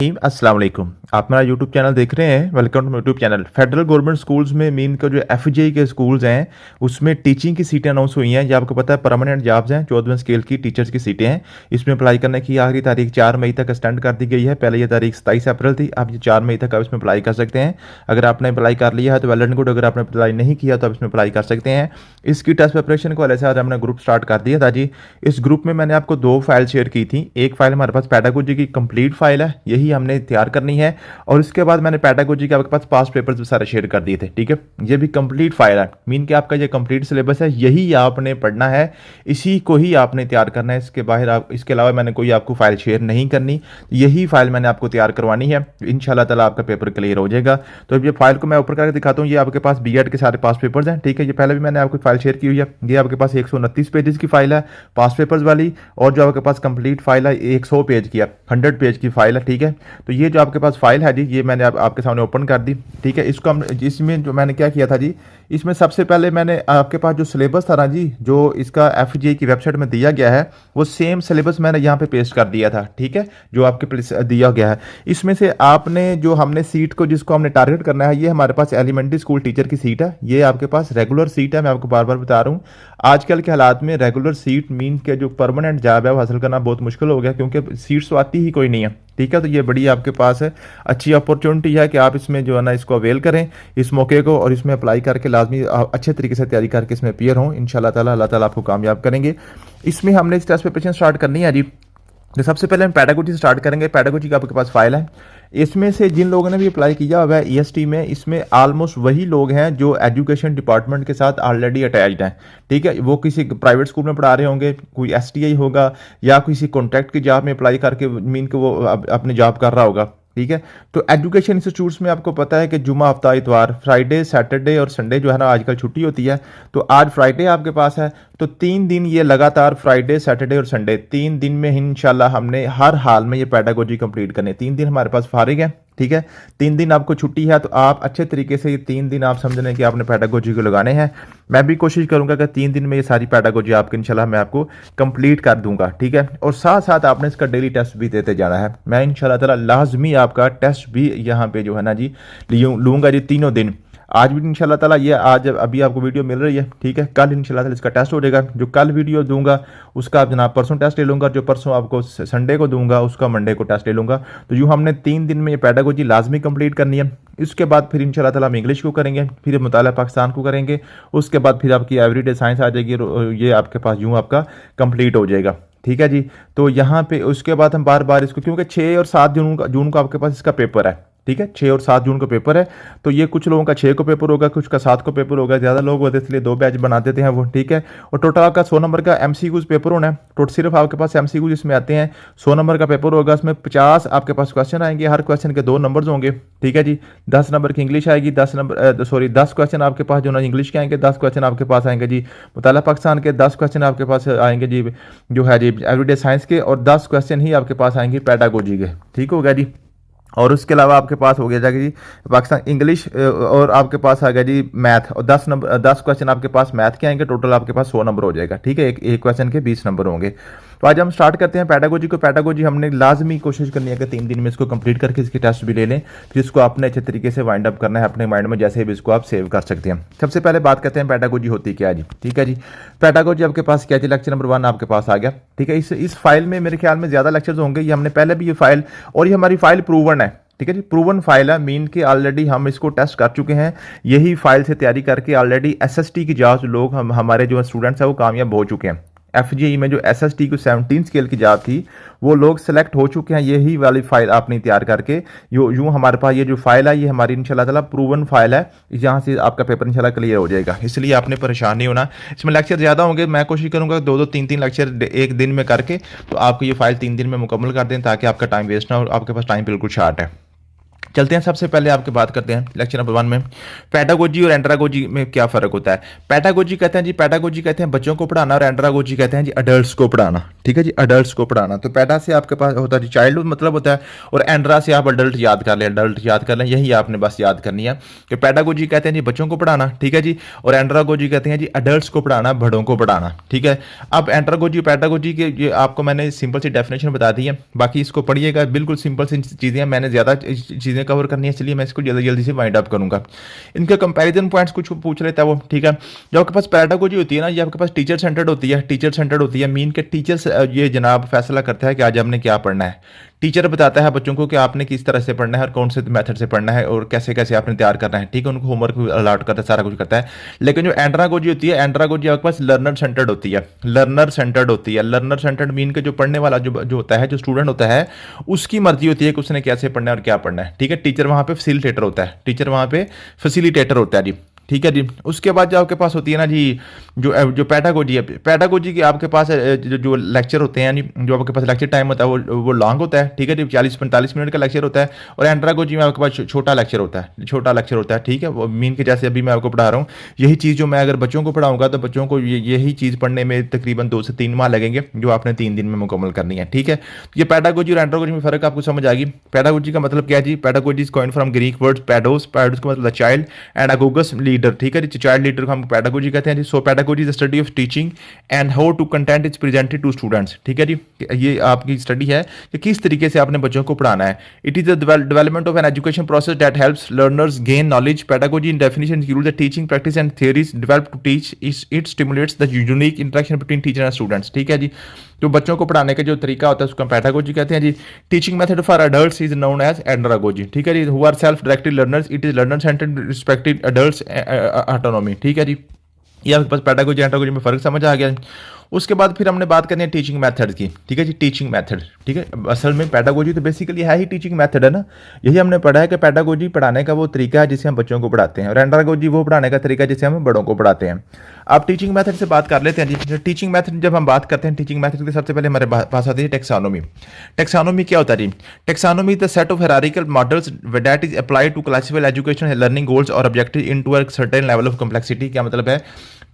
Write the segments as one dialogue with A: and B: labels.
A: अस्सलाम वालेकुम। आप मेरा यूट्यूब चैनल देख रहे हैं। Welcome to YouTube channel. Federal government schools में मीन का जो एफजेई के स्कूल्स हैं उसमें टीचिंग की सीटें अनाउंस हुई हैं। ये आपको पता है परमानेंट जॉब्स हैं, 14वें स्केल की टीचर्स की सीटें हैं। इसमें अप्लाई करने की आखिरी तारीख 4 मई तक एक्सटेंड कर दी गई है। पहले ये तारीख 27 अप्रैल थी, अब ये 4 मई तक आप इसमें अप्लाई कर सकते हैं। अगर आपने अप्लाई कर लिया है तो वेल एंड गुड, अगर आपने अप्लाई नहीं किया तो आप इसमें अप्लाई कर सकते हैं। इसकी टेस्ट प्रिपरेशन को वाले से आज हमने ग्रुप स्टार्ट कर दिया था जी। इस ग्रुप में मैंने आपको 2 फाइल शेयर की थी। एक फाइल हमारे पास पेडागोजी की कंप्लीट फाइल है, यही हमने तैयार करनी है। और इसके बाद मैंने पेडागोजी के आपके पास पास्ट पेपर्स भी सारे शेयर कर दिए थे। ठीक है, ये भी कंप्लीट फाइल है, मीन कि आपका ये कंप्लीट सिलेबस है, यही आपने पढ़ना है, इसी को ही आपने तैयार करना है। इसके बाहर आप इसके अलावा मैंने कोई आपको फाइल शेयर नहीं करनी, यही फाइल मैंने आपको तैयार करवानी है। इंशाल्लाह ताला आपका पेपर क्लियर हो जाएगा। तो अब ये फाइल को मैं ऊपर करके दिखाता हूँ। ये आपके पास बीएड के सारे पास्ट पेपर्स हैं। ठीक है, ये पहले भी मैंने आपको फाइल शेयर की हुई है। ये आपके पास 129 पेजेस की फाइल है पास्ट पेपर्स वाली, और जो आपके पास कंप्लीट फाइल है 100 पेज की है, 100 पेज की फाइल है। ठीक है, तो ये जो आपके पास फाइल है जी, ये मैंने आपके सामने ओपन कर दी। ठीक है, इसको हम इसमें जो मैंने क्या किया था जी, इसमें सबसे पहले मैंने आपके पास जो सिलेबस था ना जी, जो इसका एफजेई की वेबसाइट में दिया गया है, वो सेम सिलेबस मैंने यहाँ पे पेस्ट कर दिया था। ठीक है, जो आपके दिया गया है, इसमें से आपने जो हमने सीट को जिसको हमने टारगेट करना है, ये हमारे पास एलिमेंट्री स्कूल टीचर की सीट है। ये आपके पास रेगुलर सीट है। मैं आपको बार बार बता रहा हूँ, आजकल के हालात में रेगुलर सीट मीन के जो परमानेंट जॉब है वो हासिल करना बहुत मुश्किल हो गया, क्योंकि सीट्स तो आती ही कोई नहीं है। ठीक है, तो ये बड़ी आपके पास है अच्छी अपॉर्चुनिटी है कि आप इसमें जो है ना इसको अवेल करें इस मौके को, और इसमें अप्लाई करके लाजमी अच्छे तरीके से तैयारी करके इसमें अपीयर हों। इंशाल्लाह ताला अल्लाह ताला आपको कामयाब करेंगे। इसमें हमने इस टेस्ट प्रिपरेशन स्टार्ट करनी है जी। तो सबसे पहले हम पेडागोजी से स्टार्ट करेंगे। पेडागोजी का आपके पास फाइल है। इसमें से जिन लोगों ने भी अप्लाई किया हुआ है ईएसटी में, इसमें ऑलमोस्ट वही लोग हैं जो एजुकेशन डिपार्टमेंट के साथ ऑलरेडी अटैच्ड हैं। ठीक है, वो किसी प्राइवेट स्कूल में पढ़ा रहे होंगे, कोई एसटीआई होगा, या किसी कॉन्ट्रैक्ट की जॉब में अप्लाई करके मीन के वो अपनी जॉब कर रहा होगा। ठीक है, तो एजुकेशन इंस्टीट्यूट्स में आपको पता है कि जुमा, हफ्ता, इतवार, फ्राइडे, सैटरडे और संडे जो है ना आजकल छुट्टी होती है। तो आज फ्राइडे आपके पास है, तो 3 दिन ये लगातार फ्राइडे, सैटरडे और संडे 3 दिन में इंशाल्लाह हमने हर हाल में ये पेडागोजी कंप्लीट करनी है। 3 दिन हमारे पास फारिग है। ठीक है, 3 दिन आपको छुट्टी है, तो आप अच्छे तरीके से ये 3 दिन आप समझ लें कि आपने पेडागोजी को लगाने हैं। मैं भी कोशिश करूंगा कि 3 दिन में ये सारी पेडागोजी आपकी इंशाल्लाह मैं आपको कंप्लीट कर दूंगा। ठीक है, और साथ साथ आपने इसका डेली टेस्ट भी देते जाना है। मैं इंशाल्लाह ताला लाजमी आपका टेस्ट भी यहाँ पे जो है ना जी लूंगा जी, तीनों दिन। आज भी इंशाल्लाह ताला ये आज अभी आपको वीडियो मिल रही है। ठीक है, कल इंशाल्लाह ताला इसका टेस्ट हो जाएगा। जो कल वीडियो दूंगा उसका आप जनाब परसों टेस्ट ले लूँगा, जो परसों आपको संडे को दूंगा उसका मंडे को टेस्ट ले लूँगा। तो यूँ हमने 3 दिन में ये पेडागोजी लाजमी कंप्लीट करनी है। इसके बाद फिर इंशाल्लाह ताला हम इंग्लिश को करेंगे, फिर मुताला पाकिस्तान को करेंगे, उसके बाद फिर आपकी एवरीडे साइंस आ जाएगी। ये आपके पास यूँ आपका कंप्लीट हो जाएगा। ठीक है जी, तो यहाँ पे उसके बाद हम बार बार इसको, क्योंकि 6 और 7 जून को आपके पास इसका पेपर है। ठीक है, 6 और 7 जून को पेपर है। तो ये कुछ लोगों का 6 को पेपर होगा, कुछ का 7 को पेपर होगा। ज़्यादा लोग होते हैं इसलिए 2 बैच बना देते हैं वो। ठीक है, और टोटल आपका 100 नंबर का एमसीक्यूज पेपर होना है। टोटल सिर्फ आपके पास एमसीक्यूज इसमें आते हैं 100 नंबर का पेपर होगा। इसमें 50 आपके पास क्वेश्चन आएंगे, हर क्वेश्चन के 2 नंबर्स होंगे। ठीक है जी, 10 नंबर की इंग्लिश आएगी, 10 क्वेश्चन आपके पास जो ना इंग्लिश के आएंगे, 10 क्वेश्चन आपके पास आएंगे जी मुताला पाकिस्तान के, 10 क्वेश्चन आपके पास आएंगे जी जो है जी एवरीडे साइंस के, और 10 क्वेश्चन ही आपके पास आएंगे पेडागोजी के। ठीक हो गया जी, और उसके अलावा आपके पास हो गया जाएगा जी पाकिस्तान इंग्लिश, और आपके पास आ गया जी मैथ, और 10 क्वेश्चन आपके पास मैथ के आएंगे। टोटल आपके पास 100 नंबर हो जाएगा। ठीक है, एक क्वेश्चन के 20 नंबर होंगे। तो आज हम स्टार्ट करते हैं पेडागोजी को। पेडागोजी हमने लाजमी कोशिश करनी है कि 3 दिन में इसको कंप्लीट करके इसके टेस्ट भी ले लें, फिर इसको आपने अच्छे तरीके से वाइंड अप करना है अपने माइंड में, जैसे भी इसको आप सेव कर सकते हैं। सबसे पहले बात करते हैं पेडागोजी होती क्या है जी। ठीक है जी, पेडागोजी आपके पास क्या है, लेक्चर नंबर 1 आपके पास आ गया। ठीक है, इस फाइल में मेरे ख्याल में ज्यादा लेक्चर्स होंगे। ये हमने पहले भी ये फाइल, और ये हमारी फाइल प्रूवन है। ठीक है जी, प्रूवन फाइल है, मीन कि ऑलरेडी हम इसको टेस्ट कर चुके हैं। यही फाइल से तैयारी करके ऑलरेडी एसएसटी की जॉब लोग हमारे जो स्टूडेंट्स हैं वो कामयाब हो चुके हैं। एफजेई में जो एसएसटी की 17 स्केल की जॉब थी वो लोग सेलेक्ट हो चुके हैं। यही वाली फाइल आपने तैयार करके यूँ हमारे पास ये जो फाइल है ये हमारी इंशाल्लाह ताला प्रूवन फाइल है। यहाँ से आपका पेपर इंशाल्लाह क्लियर हो जाएगा, इसलिए आपने परेशान नहीं होना। इसमें लेक्चर ज़्यादा होंगे, मैं कोशिश करूँगा 2-2, 3-3 लेक्चर एक दिन में करके तो आपको ये फाइल 3 दिन में मुकम्मल कर दें, ताकि आपका टाइम वेस्ट ना हो। आपके पास टाइम बिल्कुल शार्ट है। चलते हैं, सबसे पहले आपके बात करते हैं लेक्चर नंबर 1 में पैडागोजी और एंड्रागोजी में क्या फ़र्क होता है। पैडागोजी कहते हैं जी, पैडागोजी कहते हैं बच्चों को पढ़ाना, और एंड्रागोजी कहते हैं जी अडल्ट्स को पढ़ाना। ठीक है जी, अडल्ट्स को पढ़ाना। तो पैडा से आपके पास होता है जी चाइल्डहुड मतलब होता है, और एंड्रा से आप अडल्ट याद कर लें, अडल्ट याद कर लें, यही आपने बस याद करनी है कि पैडागोजी कहते हैं जी बच्चों को पढ़ाना, ठीक है जी, और एंड्रागोजी कहते हैं जी अडल्ट्स को पढ़ाना, बड़ों को पढ़ाना। ठीक है, अब एंड्रागोजी पैडागोजी के ये आपको मैंने सिंपल सी डेफिनेशन बता दी है, बाकी इसको पढ़िएगा, बिल्कुल सिंपल सी चीज़ें हैं, मैंने ज़्यादा चीज़ें कवर करनी है, इसलिए मैं इसको जल्दी जल्दी से वाइंड अप करूंगा। इनके कंपैरिजन पॉइंट्स कुछ पूछ लेता है वो, ठीक है। जब आपके पास पैडागोजी होती है ना, ये आपके पास टीचर सेंटर्ड होती है, टीचर सेंटर्ड होती है, मीन के टीचर्स ये जनाब फैसला करता है कि आज हमने क्या पढ़ना है। टीचर बताता है बच्चों को कि आपने किस तरह से पढ़ना है और कौन से मेथड से पढ़ना है और कैसे कैसे आपने तैयार करना है, ठीक है, उनको होमवर्क भी अलॉट करता है, सारा कुछ करता है। लेकिन जो एंड्रागोजी होती है, एंड्रागोजी आपके पास लर्नर सेंटर्ड होती है, लर्नर सेंटर्ड होती है। लर्नर सेंटर्ड मीन के जो पढ़ने वाला जो होता है, जो स्टूडेंट होता है, उसकी मर्जी होती है कि उसने कैसे पढ़ना है और क्या पढ़ना है। ठीक है, टीचर वहां पे फैसिलिटेटर होता है, टीचर वहां पे फैसिलिटेटर होता है जी। ठीक है जी, उसके बाद जो आपके पास होती है ना जी जो पैडागोजी है, पैडागोजी की आपके पास जो लेक्चर होते हैं, जो आपके पास लेक्चर टाइम होता है वो लॉन्ग होता है। ठीक है जी, 40-45 मिनट का लेक्चर होता है, और एंड्रागोजी में आपके पास छोटा लेक्चर होता है, छोटा लेक्चर होता है। ठीक है, वो मीन के जैसे अभी मैं आपको पढ़ा रहा हूँ, यही चीज़ जो मैं अगर बच्चों को पढ़ाऊंगा तो बच्चों को यही चीज़ पढ़ने में तकरीबन 2 से 3 माह लगेंगे, जो आपने 3 दिन में मुकम्मल करनी है। ठीक है, ये पैडागोजी और एंड्रागोजी में फ़र्क आपको समझ आ गई। पैडागोजी का मतलब क्या है जी, pedagogy is coined from Greek word paidos, paidos का मतलब चाइल्ड, एंड अगोगस लीडर। ठीक है जी, चाइल्ड लीडर को हम पैडागोजी कहते हैं जी। So pedagogy is the study of teaching and how to content is presented to students. ठीक है जी, ये आपकी स्टडी है कि किस तरीके से आपने बच्चों को पढ़ाना है। It is the development of an education process that helps learners gain knowledge. Pedagogy in definition include the teaching practice and theories developed to teach, it stimulates the unique interaction between teacher and students. ठीक है जी, तो बच्चों को पढ़ाने का जो तरीका होता है उसको पैडागोजी कहते हैं जी। Teaching method for adults is known as andragogy. ठीक है जी, who are self directed learners, it is learner centred respective adults autonomy. ठीक है जी, ये आपके पास पैडागोजी एंड्रागोजी में फर्क समझ आ गया। उसके बाद फिर हमने बात करनी है टीचिंग मेथड की। ठीक है जी, टीचिंग मेथड। ठीक है, असल में पैडागोजी तो बेसिकली है ही टीचिंग मेथड है ना, यही हमने पढ़ा है कि पैडागोजी पढ़ाने का वो तरीका है जिससे हम बच्चों को पढ़ाते हैं, और एंड्रागोजी वो पढ़ाने का तरीका है जिससे हम बड़ों को पढ़ाते हैं। अब टीचिंग मेथड से बात कर लेते हैं जी। टीचिंग मेथड जब हम बात करते हैं टीचिंग मेथड के, सबसे पहले हमारे पास आती है टेक्सोनोमी। टेक्सोनोमी क्या होता है जी? Taxonomy the set of hierarchical models that is applied to classify education learning goals और objective into a certain level of complexity. क्या मतलब है?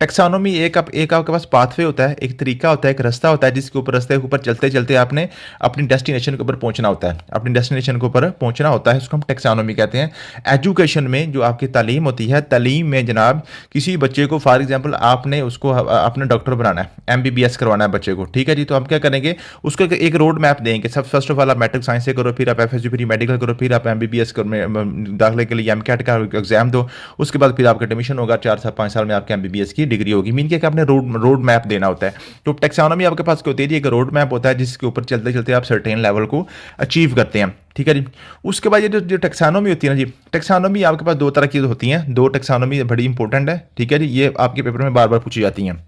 A: टेक्सोनोमी एक आपके पास पाथवे होता है, एक तरीका होता है, एक रास्ता होता है, जिसके ऊपर रास्ते के ऊपर चलते चलते आपने अपनी डेस्टिनेशन के ऊपर पहुंचना होता है, अपनी डेस्टिनेशन के ऊपर पहुंचना होता है, इसको हम टेक्सोनोमी कहते हैं। एजुकेशन में जो आपकी तालीम होती है, तालीम में जनाब किसी बच्चे को फॉर एग्जांपल आपने उसको अपने डॉक्टर बनाना है, एमबीबीएस करवाना है बच्चे को। ठीक है जी, तो हम क्या करेंगे, उसको एक रोड मैप देंगे। सब फर्स्ट ऑफ ऑल आप मैट्रिक साइंस से करो, फिर आप एफएससी प्री मेडिकल करो, फिर आप एमबीबीएस दाखिले के लिए एमकैट का एग्जाम दो, उसके बाद फिर आपका एडमिशन होगा, 4 से 5 साल में आपके एमबीबीएस की डिग्री होगी। मीन क्या आपने रोड मैप देना होता है। तो टेक्सोनोमी आपके पास क्या होती है जी? एक रोड मैप होता है जिसके ऊपर चलते चलते आप सर्टेन लेवल को अचीव करते हैं। ठीक है जी, उसके बाद ये जो टेक्सोनोमी होती है ना जी, टेक्सोनोमी आपके पास 2 तरह की होती हैं, 2 टेक्सोनोमी बड़ी इंपॉर्टेंट है। ठीक है जी, ये आपके पेपर में बार बार पूछी जाती हैं।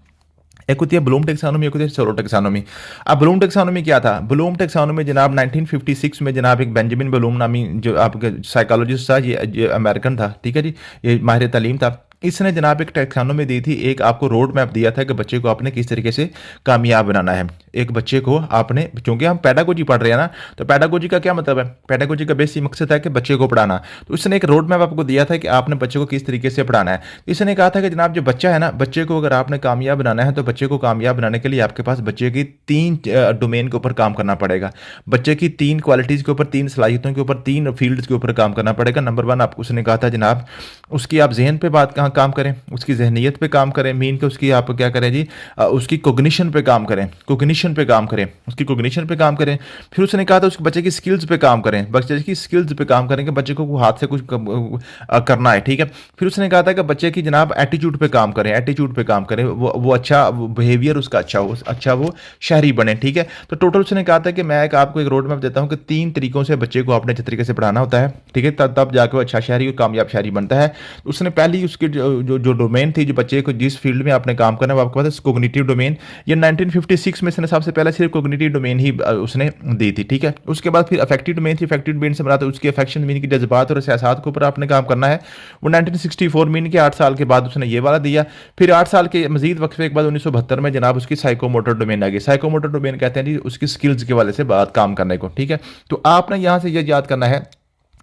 A: एक होती है ब्लूम टेक्सोनोमी, एक होती है सोरो टेक्सोनोमी। अब ब्लूम टेक्सोनोमी क्या था? ब्लूम टेक्सोनोमी जनाब 1956 में जनाब एक बेंजामिन ब्लूम नामी जो आपके साइकोलॉजिस्ट था, ये अमेरिकन था। ठीक है जी, ये माहिर तालीम था। इसने जनाब एक टेक्सोनोमी दी थी, एक आपको रोड मैप दिया था कि बच्चे को आपने किस तरीके से कामयाब बनाना है। एक बच्चे को आपने, क्योंकि हम पैडागोजी पढ़ रहे हैं ना, तो पैडागोजी का क्या मतलब है? पैडागोजी का बेसिक मकसद है कि बच्चे को पढ़ाना। तो इसने एक रोड मैप आपको दिया था कि आपने बच्चे को किस तरीके से पढ़ाना है। इसने कहा था कि जनाब जो बच्चा है ना, बच्चे को अगर आपने कामयाब बनाना है तो बच्चे को कामयाब बनाने के लिए आपके पास बच्चे की 3 डोमेन के ऊपर काम करना पड़ेगा। बच्चे की 3 क्वालिटीज़ के ऊपर, 3 सलाहियतों के ऊपर, 3 फील्ड्स के ऊपर काम करना पड़ेगा। नंबर 1 आप उसने कहा था जनाब उसकी आप जहन पे बात काम करें, उसकी जहनीत पे काम करें, मीन के उसकी आप क्या करें जी, उसकी कोग्निशन पे काम करें, कोग्निशन पे काम करें, उसकी कोग्निशन पे काम करें। फिर उसने कहा था उसके बच्चे की स्किल्स पे काम करें, बच्चे की स्किल्स पे काम करें कि बच्चे को हाथ से कुछ करना है। ठीक है, फिर उसने कहा था कि बच्चे की जनाब एटीट्यूड पे काम करें, एटीट्यूड पे काम करें, वो अच्छा बिहेवियर उसका अच्छा वो शहरी बने। ठीक है, तो टोटल उसने कहा था कि मैं आपको एक रोड मैप देता हूँ कि 3 तरीकों से बच्चे को आपने अच्छे तरीके से पढ़ाना होता है। ठीक है, तब जाकर वो अच्छा शहरी और कामयाब शहरी बनता है। उसने पहली उसकी जो डोमेन थी, जो बच्चे को जिस फील्ड में आपने काम करना है, वो आपके पास कोग्निटिव डोमेन। ये 1956 में इसने सबसे पहले सिर्फ कोग्निटिव डोमेन ही उसने दी थी। ठीक है, उसके बाद फिर अफेक्टिव डोमेन थी, अफेक्टिव डोमेन से बनाते उसके अफेक्शन मीन की जज्बात और एहसास के ऊपर आपने काम करना है। वो 1964 मीन के 8 साल के बाद उसने ये वाला दिया। फिर 8 साल के मजीद वक्फे के बाद 1972 में जनाब उसकी साइकोमोटर डोमेन आ गई। साइकोमोटर डोमेन कहते हैं जी उसकी स्किल्स के वाले से बात काम करने को। ठीक है, तो आपने यहाँ से ये याद करना है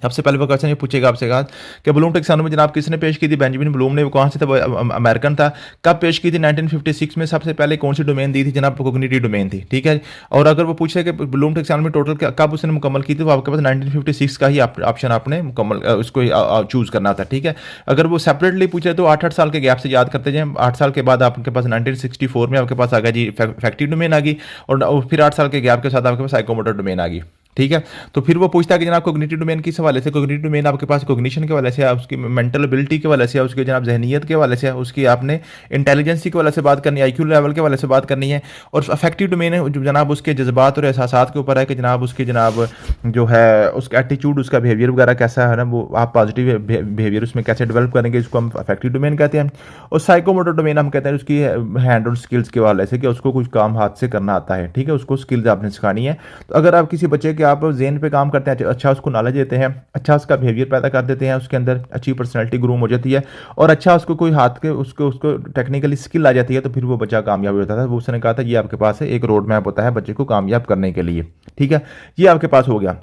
A: सबसे पहले वो क्वेश्चन ये पूछेगा आपसे कहा कि ब्लूम टैक्सोनॉमी जनाब किसने पेश की थी? बेंजामिन ब्लूम ने। वो कहाँ से था? वो अमेरिकन था। कब पेश की थी? 1956 में। सबसे पहले कौन सी डोमेन दी थी जनाब? कोग्निटिव डोमेन थी। ठीक है। और अगर वो पूछे कि ब्लूम टैक्सोनॉमी टोटल कब उसने मुकम्मल की थी, तो आपके पास 1956 का ही ऑप्शन आपने मुकम्मल उसको चूज़ करना था। ठीक है। अगर वो सेपरेटली पूछे तो 8-8 साल के गैप से याद करते जाएं। 8 साल के बाद आपके पास 1964 में आपके पास आ गया जी फैक्टिव डोमेन आ गई, और फिर 8 साल के गैप के साथ आपके पास साइकोमोटर डोमेन आ गई। ठीक है। तो फिर वो पूछता है कि जनाब कोग्निटिव डोमेन किस हवाले से? कोग्निटिव डोमेन आपके पास कोग्निशन के हवाले से है, उसकी मेंटल एबिलिटी के हवाले से है, उसके जनाब जहनीत के हवाले से है, उसकी आपने इंटेलिजेंसी के हवाले से बात करनी है, आईक्यू लेवल के हवाले से बात करनी है। और अफेक्टिव डोमेन है जो जनाब उसके जज्बात और एहसासात के ऊपर है कि जनाब उसकी जनाब जो है उसका एटीट्यूड, उसका बिहेवियर वगैरह कैसा है ना, वो आप पॉजिटिव बिहेवियर उसमें कैसे डेवलप करेंगे, इसको हम अफेक्टिव डोमेन कहते हैं। और साइकोमोटर डोमेन हम कहते हैं उसकी हैंड और स्किल्स के हवाले से कि उसको कुछ काम हाथ से करना आता है। ठीक है। उसको स्किल्स आपने सिखानी है। तो अगर आप किसी बच्चे के आप जेन पे काम करते हैं, अच्छा उसको नॉलेज देते हैं, अच्छा उसका बिहेवियर पैदा कर देते हैं, उसके अंदर अच्छी पर्सनैलिटी ग्रूम हो जाती है, और अच्छा उसको कोई हाथ के उसको उसको टेक्निकली स्किल आ जाती है, तो फिर वो बच्चा कामयाब हो जाता है। वो उसने कहा था ये आपके पास है एक रोड मैप होता है बच्चे को कामयाब करने के लिए। ठीक है। ये आपके पास हो गया।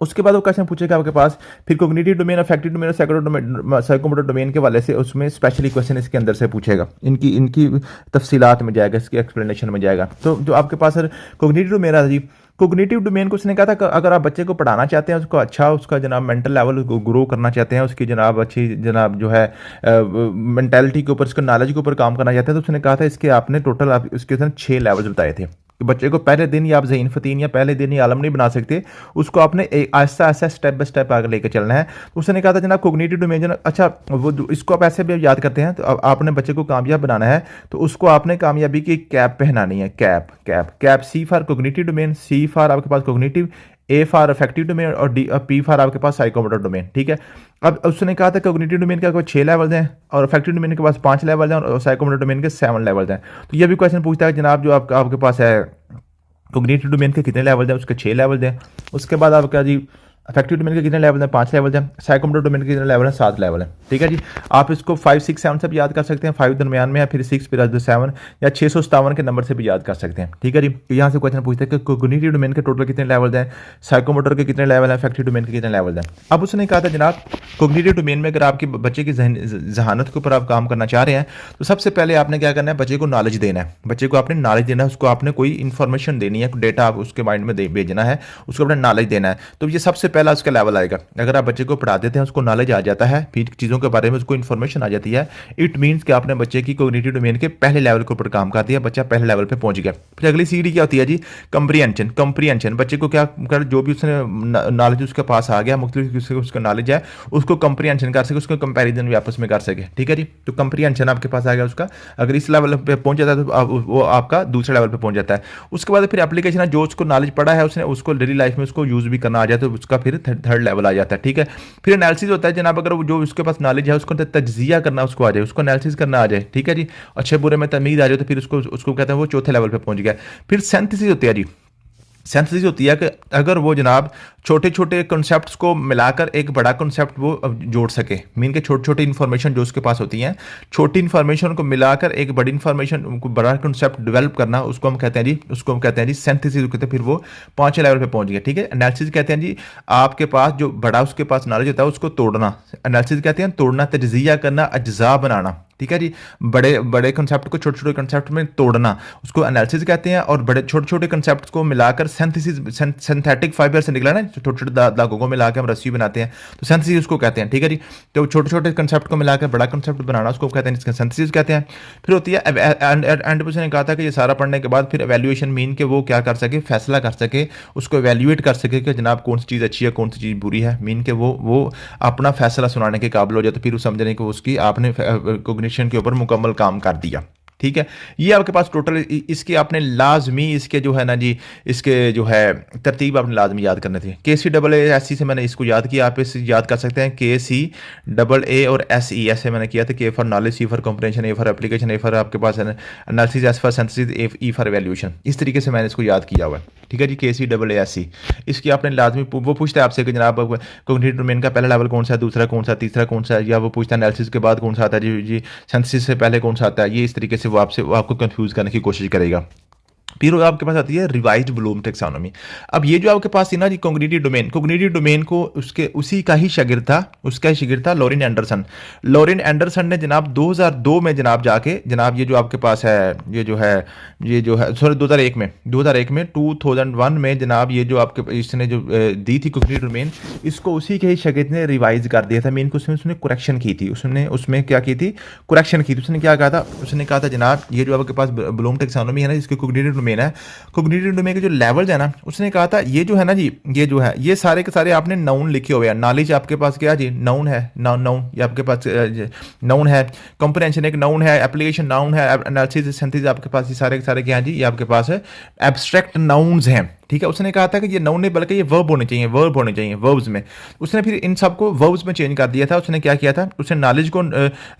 A: उसके बाद वो क्वेश्चन पूछेगा आपके पास फिर कोग्निटिव डोमेन, अफेक्टिव डोमेन और साइकोमोटर डोमेन के वाले से, उसमें स्पेशली क्वेश्चन इसके अंदर से पूछेगा, इनकी इनकी तफसीलात में जाएगा, इसकी एक्सप्लेनेशन में जाएगा। तो जो आपके पास सर कोग्निटिव डोमेन है जी, कोग्निटिव डोमेन को उसने कहा था कि अगर आप बच्चे को पढ़ाना चाहते हैं, उसको अच्छा उसका जनाब मेंटल लेवल ग्रो करना चाहते हैं, उसकी जनाब अच्छी जनाब जो है मेंटेलिटी के ऊपर, उसके नॉलेज के ऊपर काम करना चाहते हैं, तो उसने कहा था इसके आपने टोटल आप इसके साथ 6 लेवल्स बताए थे कि बच्चे को पहले दिन या आप ज़हीन फ़तीन या पहले दिन ही आलम नहीं बना सकते, उसको आपने Aahista Aahista step by step आगे लेकर चलना है। तो उसने कहा था जनाब कोग्निटिव डोमेन अच्छा वो इसको आप ऐसे भी याद करते हैं, तो आपने बच्चे को कामयाब बनाना है तो उसको आपने कामयाबी की कैप पहनानी है। Cap cap cap C for cognitive domain, C for आपके पास cognitive, A for affective domain, और डी पी फॉर आपके पास साइकोमोटर डोमेन। ठीक है। अब उसने कहा था कोग्निटिव डोमेन के आपके 6 लेवल्स हैं, और अफेक्टिव डोमेन के पास 5 लेवल्स हैं, और साइकोमोटर डोमेन के 7 लेवल्स हैं। तो ये भी क्वेश्चन पूछता है जनाब जो आपके पास है कोग्निटिव डोमेन के कितने लेवल हैं? उसके 6 लेवल हैं। उसके बाद आपका जी अफेक्टिव डोमेन के कितने लेवल हैं? 5 लेवल हैं। साइकोमोटर डोमेन के कितने लेवल हैं? 7 लेवल हैं। ठीक है जी। आप इसको 5, 6, 7 से भी याद कर सकते हैं, 5 दरमियान में है, फिर 6 फिर 7, या 657 के नंबर से भी याद कर सकते हैं। ठीक है जी। तो यहाँ से क्वेश्चन पूछते हैं कि कोग्निटिव डोमेन के टोटल कितने लेवल हैं, साइकोमोटर के कितने लेवल हैं, अफेक्टिव डोमेन के कितने लेवल हैं। अब उसने कहा था जनाब कोग्निटिव डोमेन में अगर आपके बच्चे की जहानत के ऊपर आप काम करना चाह रहे हैं, तो सबसे पहले आपने क्या करना है? बच्चे को नॉलेज देना है। बच्चे को आपने नॉलेज देना है, उसको आपने कोई इन्फॉर्मेशन देनी है, डेटा आप उसके माइंड में भेजना है, उसको अपना नॉलेज देना है। तो ये सबसे पहला उसका लेवल आएगा। अगर आप बच्चे को पढ़ा देते हैं, उसको नॉलेज आ जाता है, फिर चीज़ों के बारे में उसको इन्फॉर्मेशन आ जाती है, इट मीन्स कि आपने बच्चे की कोग्निटिव डोमेन के पहले लेवल के ऊपर काम कर दिया, बच्चा पहले लेवल पे पहुंच गया। फिर अगली सीढ़ी क्या होती है जी? कंप्रीहेंशन। कंप्रीहेंशन बच्चे को क्या कर, जो भी उसने नॉलेज उसके पास आ गया, मुख्तलिफ उसका नॉलेज है, उसको कंप्रीहेंशन कर सके, उसको कंपैरिजन भी आपस में कर सके। ठीक है जी। तो कंप्रीहेंशन आपके पास आ गया उसका। अगर इस लेवल पे पहुंच जाता है तो वो आपका दूसरे लेवल पे पहुंच जाता है। उसके बाद फिर एप्लीकेशन है, जो उसको नॉलेज पड़ा है उसने, उसको डेली लाइफ में उसको यूज़ भी करना आ जाए, तो उसका फिर थर्ड लेवल आ जाता है। ठीक है। फिर एनालिसिस होता है जनाब, अगर वो जो उसके पास नॉलेज है उसको तज्जिया करना उसको आ जाए, उसको एनालिसिस करना आ जाए। ठीक है जी। अच्छे बुरे में तमीज़ आ जाए, तो फिर उसको कहते हैं वो चौथे लेवल पे पहुंच गया। फिर सिंथेसिस होती है जी। सिंथेसिस होती है कि अगर वो जनाब छोटे छोटे कॉन्सेप्ट्स को मिलाकर एक बड़ा कॉन्सेप्ट वो जोड़ सके, मीन के छोटे छोटे इन्फॉर्मेशन जो उसके पास होती हैं, छोटी इन्फॉर्मेशन को मिलाकर एक बड़ी इन्फॉर्मेशन बड़ा कॉन्सेप्ट डेवलप करना, उसको हम कहते हैं जी, उसको हम कहते हैं जी सिंथेसिस कहते हैं। फिर वो 5वें लेवल पे पहुंच गया। ठीक है। एनालिसिस कहते हैं जी आपके पास जो बड़ा उसके पास नॉलेज होता है उसको तोड़ना, एनालिसिस कहते हैं तोड़ना, तज्जिया करना, अज्जा बनाना। ठीक है जी। बड़े बड़े कंसेप्ट को छोटे छोटे कंसेप्ट में तोड़ना, उसको एनालिसिस कहते हैं। और बड़े छोटे छोटे कंसेप्ट को मिलाकर सिंथेसिस, सिंथेटिक फाइबर से निकला ना, छोटे छोटे धागों को मिलाकर हम रस्सी बनाते हैं, तो सिंथेसिस उसको कहते हैं। ठीक है जी। तो छोटे छोटे कंसेप्ट को मिलाकर बड़ा कंसेप्ट बनाना उसको कहते हैं, इसका सिंथेसिस कहते हैं। फिर होती है एंड ने कहा था कि ये सारा पढ़ने के बाद फिर एवेल्युएशन, मीन के वो क्या कर सके, फैसला कर सके, उसको एवेल्युएट कर सके कि जनाब कौन सी चीज़ अच्छी है, कौन सी चीज़ बुरी है, मीन के वो अपना फैसला सुनाने के काबिल हो जाए, तो फिर उस समझने को उसकी आपने कॉग्निशन के ऊपर मुकम्मल काम कर दिया। ठीक है। ये आपके पास टोटल इसके आपने लाजमी इसके जो है ना जी, इसके जो है तरतीब आपने लाजमी याद करने थे। KCAA से मैंने इसको याद किया, आप इसे याद कर सकते हैं। KCAA और SE ऐसे मैंने किया था। K for knowledge, C for comprehension, A for application, A for आपके पास analysis, S for synthesis, E for evaluation. इस तरीके से मैंने इसको याद किया हुआ है। ठीक है जी। KCAA SE इसकी आपने लाजमी, वो पूछता है आपसे कि जनाब कॉग्निटिव डोमेन का पहला लेवल कौन सा है, दूसरा कौन सा, तीसरा कौन सा है, या वो पूछता है एनालिसिस के बाद कौन सा आता है जी, सिंथेसिस से पहले कौन सा आता है। ये इस तरीके से वो आपको कंफ्यूज करने की कोशिश करेगा। फिर आपके पास आती है रिवाइज्ड ब्लूम टैक्सोनॉमी। अब ये जो आपके पास थी ना जी कॉग्निटिव डोमेन को उसके उसी का ही शागिर्द था, उसका ही शागिर्द था लॉरेन एंडरसन। लॉरेन एंडरसन ने जनाब 2002 में जनाब जाके जनाब ये जो आपके पास है ये जो है सॉरी 2001 में 2001 में जनाब ये जो आपके इसने जो दी थी कॉग्निटिव डोमेन, इसको उसी के ही शागिर्द ने रिवाइज कर दिया था। मेन को उसने करेक्शन की थी, उसने उसमें क्या की थी, करेक्शन की थी। उसने क्या कहा था, उसने कहा था जनाब ये जो आपके पास ब्लूम टैक्सोनॉमी है ना, इसकी कॉग्निटिव डोमेन है, कॉग्निटिव डोमेन के जो लेवल्स है ना, उसने कहा था ये जो है ना जी, ये जो है ये सारे के सारे आपने नाउन लिखे हुए हैं। नॉलेज आपके पास क्या जी, नाउन है, नाउन ये आपके पास नाउन है, कॉम्प्रिहेंशन एक नाउन है, एप्लीकेशन नाउन है, एनालिसिस सिंथेसिस आपके पास ये सारे के सारे क्या है जी, ये आपके पास है एब्स्ट्रैक्ट नाउन्स हैं। ठीक है, उसने कहा था कि ये नाउन नहीं बल्कि ये वर्ब होने चाहिए, वर्ब होने चाहिए वर्ब्स में। उसने फिर इन सबको वर्ब्स में चेंज कर दिया था। उसने क्या किया था, उसने नॉलेज को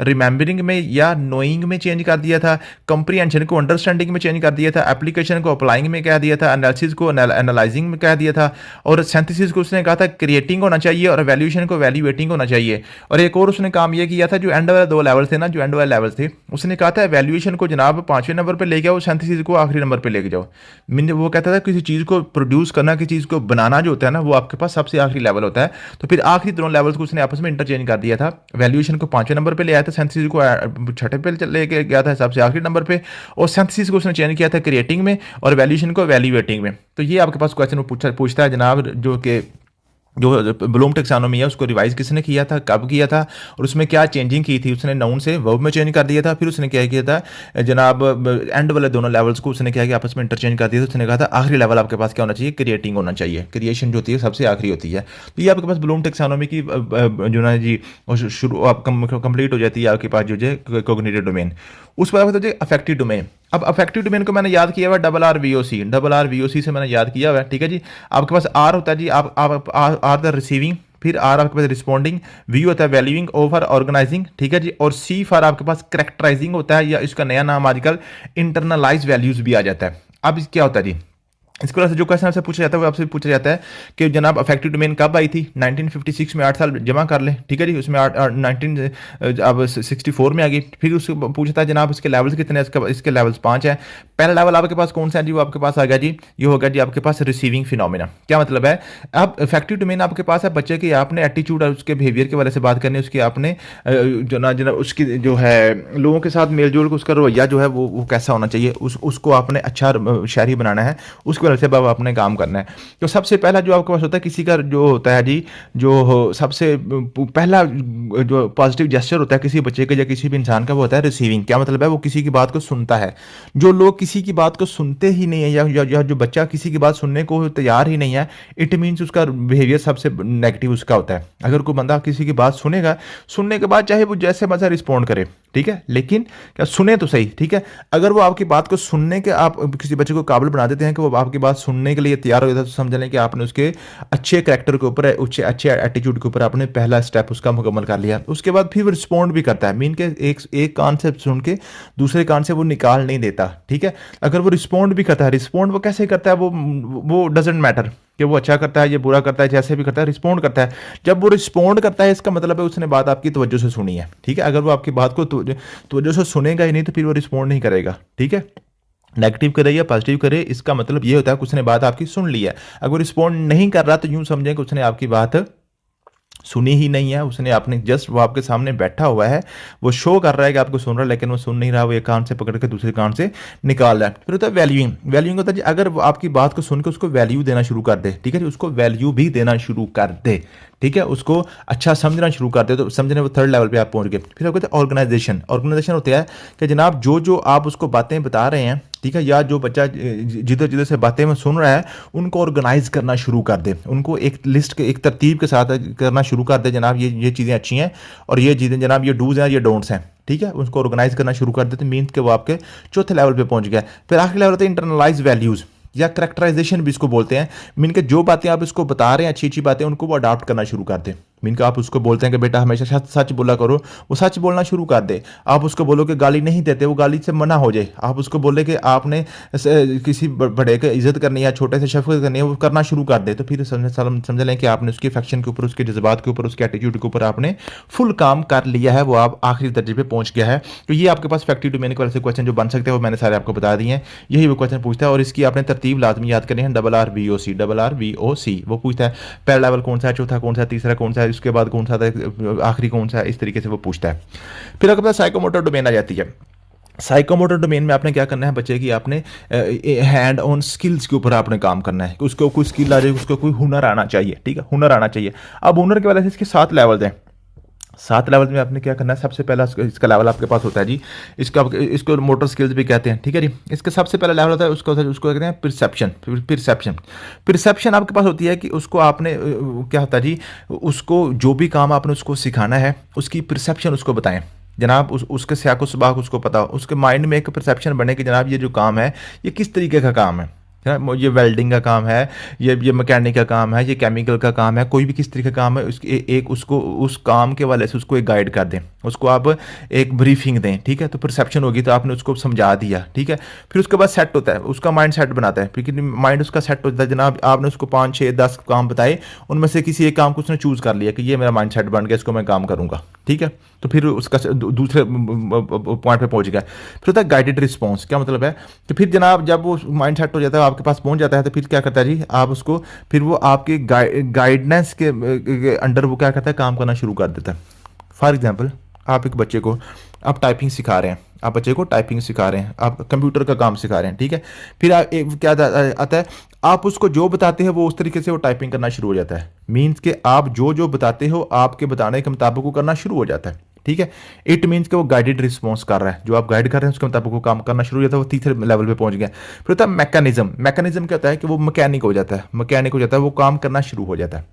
A: रिमेंबरिंग में या नोइंग में चेंज कर दिया था, कंप्रीहेंशन को अंडरस्टैंडिंग में चेंज कर दिया था, एप्लीकेशन को अप्लाइंग में कह दिया था, एनालिसिस को एनालाइजिंग में कह दिया था, और सिंथेसिस को उसने कहा था क्रिएटिंग होना चाहिए, और वैल्यूएशन को वैल्यूएटिंग होना चाहिए। और एक और उसने काम यह किया था, जो एंड वाले 2 लेवल थे ना, जो एंड वाले लेवल थे, उसने कहा था वैल्यूएशन को जनाब 5वें नंबर पर लेके आओ, सिंथेसिस को आखिरी नंबर पर लेके जाओ। मीन वो कहता था किसी चीज़ को प्रोड्यूस करना, किसी चीज़ को बनाना जो होता है ना, वो आपके पास सबसे आखिरी लेवल होता है। तो फिर आखिरी दोनों लेवल्स को उसने आपस में इंटरचेंज कर दिया था। वैल्यूएशन को 5वें नंबर पे ले आया था, सिंथेसिस को 6ठे पे लेके गया था सबसे आखिरी नंबर पे, और सिंथेसिस को उसने चेंज किया था क्रिएटिंग में, और वैल्यूएशन को वैल्यूएटिंग में। तो ये आपके पास क्वेश्चन पूछता है जनाब, जो ब्लूम टैक्सोनॉमी है उसको रिवाइज किसने किया था, कब किया था, और उसमें क्या चेंजिंग की थी। उसने नाउन से वर्ब में चेंज कर दिया था। फिर उसने क्या किया था जनाब, एंड वाले दोनों लेवल्स को उसने क्या किया, आपस में इंटरचेंज कर दिया था। उसने कहा था आखिरी लेवल आपके पास क्या होना चाहिए, क्रिएटिंग होना चाहिए, क्रिएशन जो होती है सबसे आखिरी होती है। तो ये आपके पास ब्लूम टैक्सोनॉमी की जो ना जी शुरू आप कंप्लीट हो जाती है आपके पास जो है कॉग्निटिव डोमेन। उसके बाद होता है अफेक्टिव डोमेन। अब अफेक्टिव डोमेन को मैंने याद किया हुआ RRVOC से मैंने याद किया हुआ है। ठीक है जी, आपके पास आर होता है जी, आप आर द रिसीविंग, फिर आर आपके पास रिस्पॉन्डिंग, वी होता है वैल्यूइंग, ओ फॉर ऑर्गेनाइजिंग। ठीक है जी, और सी फॉर आपके पास करेक्टराइजिंग होता है, या इसका नया नाम आजकल इंटरनलाइज वैल्यूज भी आ जाता है। अब क्या होता है जी, इसके वजह से जो क्वेश्चन आपसे पूछा जाता है वो आपसे पूछा जाता है कि जनाब अफेक्टिव डोमेन कब आई थी, 1956 में, 8 साल जमा कर लें। ठीक है जी, उसमें 1964 में आ गई। फिर उससे पूछता है जनाब इसके लेवल्स कितने हैं, इसके लेवल्स 5 हैं। पहला लेवल आपके पास कौन सा है जी, वो आपके पास आ गया जी, ये होगा जी आपके पास रिसीविंग फिनोमिना। क्या मतलब है, अब इफेक्टिव डोमेन आपके पास है बच्चे के, आपने एटीट्यूड और उसके बिहेवियर के बारे से बात करनी है, उसकी आपने जना उसकी जो है लोगों के साथ मेल जोल, उसका रवैया जो है वो कैसा होना चाहिए, उसको आपने अच्छा शहरी बनाना है, उसके वजह से अब आपने काम करना है। तो सबसे पहला जो आपके पास होता है किसी का जो होता है जी, जो सबसे पहला जो पॉजिटिव जेस्चर होता है किसी बच्चे का या किसी भी इंसान का, वो होता है रिसीविंग। क्या मतलब है, वो किसी की बात को सुनता है। जो लोग किसी की बात को सुनते ही नहीं है, या जो बच्चा किसी की बात सुनने को तैयार ही नहीं है, इट मीन्स उसका बिहेवियर सबसे नेगेटिव उसका होता है। अगर कोई बंदा किसी की बात सुनेगा, सुनने के बाद चाहे वो जैसे मजा रिस्पॉन्ड करे, ठीक है, लेकिन क्या सुने तो सही। ठीक है, अगर वो आपकी बात को सुनने के आप किसी बच्चे को काबिल बना देते हैं कि वो आपकी बात सुनने के लिए तैयार हो जाता है, तो समझ लें कि आपने उसके अच्छे कैरेक्टर के ऊपर, अच्छे एटीट्यूड के ऊपर आपने पहला स्टेप उसका मुकम्मल कर लिया। उसके बाद फिर वो रिस्पॉन्ड भी करता है, मीन के एक कान से सुन के दूसरे कान से वो निकाल नहीं देता। ठीक है, अगर वो रिस्पॉन्ड भी करता है, रिस्पॉन्ड वो कैसे करता है, वो डजेंट मैटर कि वो अच्छा करता है या बुरा करता है, जैसे भी करता है रिस्पॉन्ड करता है। जब वो रिस्पॉन्ड करता है, इसका मतलब है उसने बात आपकी तवज्जो से सुनी है। ठीक है, अगर वो आपकी बात को तवज्जो से सुनेगा ही नहीं, तो फिर वो रिस्पॉन्ड नहीं करेगा। ठीक है, नेगेटिव करे या पॉजिटिव करे, इसका मतलब ये होता है कि उसने बात आपकी सुन ली है। अगर रिस्पॉन्ड नहीं कर रहा, तो यूं समझें कि उसने आपकी बात सुनी ही नहीं है, उसने आपने जस्ट वो आपके सामने बैठा हुआ है, वो शो कर रहा है कि आपको सुन रहा है, लेकिन वो सुन नहीं रहा, वो एक कान से पकड़ के दूसरे कान से निकाल रहा है। फिर होता है वैल्यूइंग होता है जी, अगर वो आपकी बात को सुन के उसको वैल्यू देना शुरू कर दे। ठीक है जी, उसको वैल्यू भी देना शुरू कर दे। ठीक है, उसको अच्छा समझना शुरू कर दे, तो समझने वो थर्ड लेवल पे आप पहुंच गए। फिर आप कहते हैं ऑर्गेनाइजेशन होता है कि जनाब जो आप उसको बातें बता रहे हैं, ठीक है, या जो बच्चा जिधर जिधर से बातें में सुन रहा है, उनको ऑर्गेनाइज करना शुरू कर दे, उनको एक लिस्ट के एक तरतीब के साथ करना शुरू कर दे। जनाब ये चीज़ें अच्छी हैं, और ये चीज़ें जनाब ये डूज हैं, ये डोंट्स हैं। ठीक है, उसको ऑर्गेनाइज करना शुरू कर देते, मीन के वो आपके चौथे लेवल पे पहुंच गया। फिर आखिरी लेवल होता है इंटरनलाइज वैल्यूज़, या करेक्टराइजेशन भी इसको बोलते हैं। मीन के जो बातें आप इसको बता रहे हैं, अच्छी अच्छी बातें, उनको वो अडॉप्ट करना शुरू कर दें। मीन का आप उसको बोलते हैं कि बेटा हमेशा सच सच बोला करो, वो सच बोलना शुरू कर दे। आप उसको बोलो कि गाली नहीं देते, वो गाली से मना हो जाए। आप उसको बोले कि आपने किसी बड़े की इज्जत करनी है या छोटे से शफकत करनी है, वो करना शुरू कर दे, तो फिर समझ लें कि आपने उसके अफेक्शन के ऊपर, उसके जज्बात के ऊपर, उसके एटीट्यूड के ऊपर आपने फुल काम कर लिया है, वो आप आखिरी दर्जे पे पहुंच गया है। तो ये आपके पास फैक्ट्री डोमेन के वाले से क्वेश्चन जो बन सकते हैं वो मैंने सारे आपको बता दिए हैं। यही वो क्वेश्चन पूछता है और इसकी आपने तरतीब लाजमी याद करनी है, RRVOC वो पूछता है पहला लेवल कौन सा है, चौथा कौन सा है, तीसरा कौन सा है, उसके बाद कौन सा था, आखिरी कौन सा है, इस तरीके से वो पूछता है। फिर आपके पास साइकोमोटर डोमेन आ जाती है। साइकोमोटर डोमेन में आपने क्या करना है बच्चे की, आपने हैंड ऑन स्किल्स के ऊपर आपने काम करना है कि उसको कोई स्किल आ जाए, उसको कोई हुनर आना चाहिए, ठीक है, हुनर आना चाहिए। अब हुनर के वाले से इसके 7 लेवल हैं। 7 लेवल में आपने क्या करना है, सबसे पहला इसका लेवल आपके पास होता है जी, इसको मोटर स्किल्स भी कहते हैं, ठीक है जी। इसका सबसे पहला लेवल होता है उसको कहते हैं परसेप्शन। परसेप्शन आपके पास होती है कि उसको आपने क्या होता है जी, उसको जो भी काम आपने उसको सिखाना है उसकी परसेप्शन उसको बताएं जनाब, उसके स्याको सबाक उसको पता हो, उसके माइंड में एक परसेप्शन बने कि जनाब ये जो काम है ये किस तरीके का काम है, ये वेल्डिंग का काम है, ये मैकेनिक का काम है, ये केमिकल का काम है, कोई भी किस तरीके का काम है, एक उसको उस काम के वाले से उसको एक गाइड कर दें, उसको आप एक ब्रीफिंग दें, ठीक है। तो परसेप्शन होगी तो आपने उसको समझा दिया, ठीक है। फिर उसके बाद सेट होता है, उसका माइंड सेट बनाता है, फिर माइंड उसका सेट होता है जनाब, आपने उसको 5 6 10 काम बताए, उनमें से किसी एक काम को उसने चूज़ कर लिया कि ये मेरा माइंड सेट बन गया, इसको मैं काम करूँगा, ठीक है। तो फिर उसका दूसरे पॉइंट पे पहुंच गया। फिर होता है गाइडेड रिस्पॉन्स। क्या मतलब है कि फिर जनाब जब वो माइंड सेट हो जाता है, आपके पास पहुंच जाता है, तो फिर क्या करता है जी, आप उसको फिर वो आपके गाइडेंस के अंडर वो क्या करता है, काम करना शुरू कर देता है। फॉर एग्जाम्पल, आप एक बच्चे को आप टाइपिंग सिखा रहे हैं, आप बच्चे को टाइपिंग सिखा रहे हैं, आप कंप्यूटर का काम सिखा रहे हैं, ठीक है। फिर क्या आता है, आप उसको जो बताते हैं वो उस तरीके से वो टाइपिंग करना शुरू हो जाता है। मीन्स के आप जो जो बताते हो आपके बताने के मुताबिक वो करना शुरू हो जाता है, ठीक है। इट मीन्स कि वो गाइडेड रिस्पॉन्स कर रहा है, जो आप गाइड कर रहे हैं उसके मुताबिक वो काम करना शुरू हो जाता है, वो तीसरे लेवल पे पहुंच गया। फिर होता है मैकेनिज्म। मैकेनिज्म क्या होता है कि वो मैकेनिक हो जाता है, मैकेनिक हो जाता है, वो काम करना शुरू हो जाता है,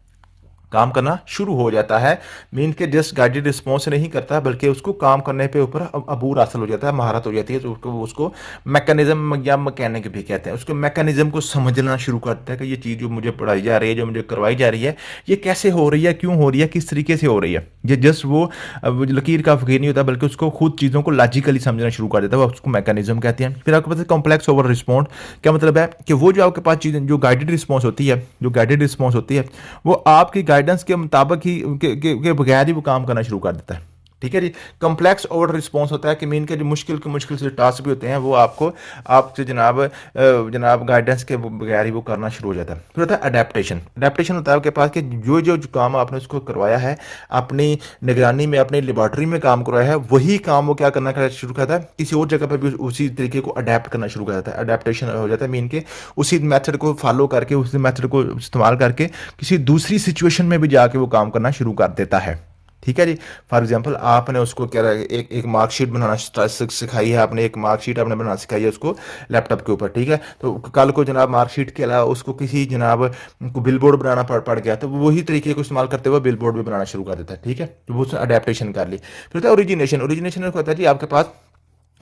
A: काम करना शुरू हो जाता है। मीन के जस्ट गाइडेड रिस्पॉन्स नहीं करता बल्कि उसको काम करने पे ऊपर अबूर हासिल हो जाता है, महारत हो जाती है, तो उसको मैकेनिज्म या मैकेनिक भी कहते हैं। उसको मैकेनिज्म को समझना शुरू करता है कि ये चीज़ जो मुझे पढ़ाई जा रही है, जो मुझे करवाई जा रही है, ये कैसे हो रही है, क्यों हो रही है, किस तरीके से हो रही है। ये जस्ट वो लकीर का फकीर नहीं होता बल्कि उसको खुद चीज़ों को लॉजिकली समझना शुरू कर देता है, वो उसको मैकेनिज्म कहते हैं। फिर आपके पास कॉम्प्लेक्स ओवर रिस्पॉन्ड। क्या मतलब है कि वो जो आपके पास चीज़ें जो गाइडेड रिस्पॉन्स होती है, जो गाइडेड रिस्पॉन्स होती है वो आपकी गाइडेंस के मुताबिक ही के बगैर ही वो काम करना शुरू कर देता है, ठीक है जी। कॉम्प्लेक्स ओवर रिस्पॉन्स होता है कि मीन के जो मुश्किल से टास्क भी होते हैं वो आपसे जनाब गाइडेंस के बगैर ही वो करना शुरू हो जाता है। फिर होता है अडेप्टेशन। अडेप्टेशन होता है आपके पास कि जो काम आपने उसको करवाया है, अपनी निगरानी में, अपनी लेबॉर्ट्री में काम करवाया है, वही काम वो क्या करना शुरू करता है, किसी और जगह पर भी उसी तरीके को अडेप्ट करना शुरू कर देता है। अडेप्टेशन हो जाता है मीन के उसी मेथड को फॉलो करके, उसी मेथड को इस्तेमाल करके किसी दूसरी सिचुएशन में भी जाके वो काम करना शुरू कर देता है, ठीक है जी। फॉर एग्जांपल, आपने उसको क्या एक मार्कशीट बनाना सिखाई है, आपने एक मार्कशीट आपने बनाना सिखाई है उसको लैपटॉप के ऊपर, ठीक है। तो कल को जनाब मार्कशीट के अलावा उसको किसी जनाब को बिल बोर्ड बनाना पड़ गया, तो वही तरीके को इस्तेमाल करते हुए बिल बोर्ड भी बनाना शुरू कर देता है, ठीक है। तो वो उसने अडेप्टेशन कर ली। फिर होता है ओरिजिनेशन। ओरिजिनेशन होता है जी आपके पास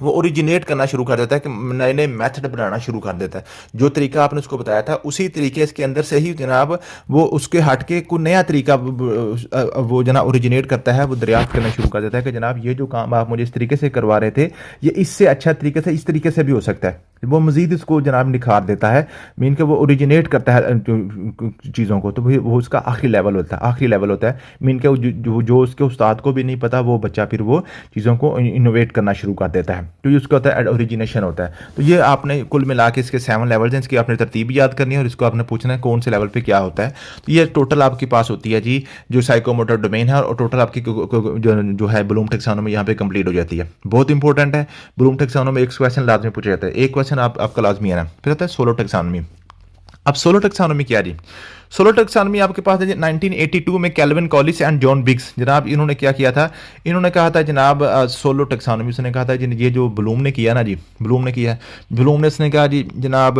A: वो ओरिजिनेट करना शुरू कर देता है कि नए नए मेथड बनाना शुरू कर देता है। जो तरीका आपने उसको बताया था उसी तरीके इसके अंदर से ही जनाब वो उसके हट के कोई नया तरीका वो जनाब ओरिजिनेट करता है, वो दरियाफ्त करना शुरू कर देता है कि जनाब ये जो काम आप मुझे इस तरीके से करवा रहे थे ये इससे अच्छा तरीके से इस तरीके से भी हो सकता है। वो मज़ीद इसको जनाब निखार देता है, मीन के वो ओरिजिनेट करता है चीज़ों को। तो वो उसका आखिरी लेवल होता है, आखिरी लेवल होता है। मीन के जो उसके उस्ताद को भी नहीं पता वो बच्चा फिर वो चीज़ों को इनोवेट करना शुरू कर देता है। तो ये उसका होता है ओरिजिनेशन होता है। तो ये आपने कुल मिला के इसके 7 लेवल्स हैं, इसकी आपने तरतीब याद करनी है और इसको आपने पूछना है कौन से लेवल पे क्या होता है। तो ये टोटल आपके पास होती है जी जो साइकोमोटर डोमेन है, और टोटल आपकी जो है ब्लूम टैक्सोनॉमी यहाँ पे कंप्लीट हो जाती है। बहुत इंपॉर्टेंट है ब्लूम टैक्सोनॉमी, एक क्वेश्चन लाजमी पूछा जाता है, एक क्वेश्चन आपका लाजमी है ना। फिर आता है सोलो टैक्सोनॉमी। अब सोलो टैक्सोनॉमी क्या जी? सोलो टैक्सोनॉमी आपके पास है 1982 में कैल्विन कॉलिस एंड जॉन बिग्स जनाब इन्होंने क्या किया था, इन्होंने कहा था जनाब सोलो टैक्सोनॉमी, उसने कहा था जी ये जो ब्लूम ने किया ना जी, ब्लूम ने किया, ब्लूम ने उसने कहा जी जनाब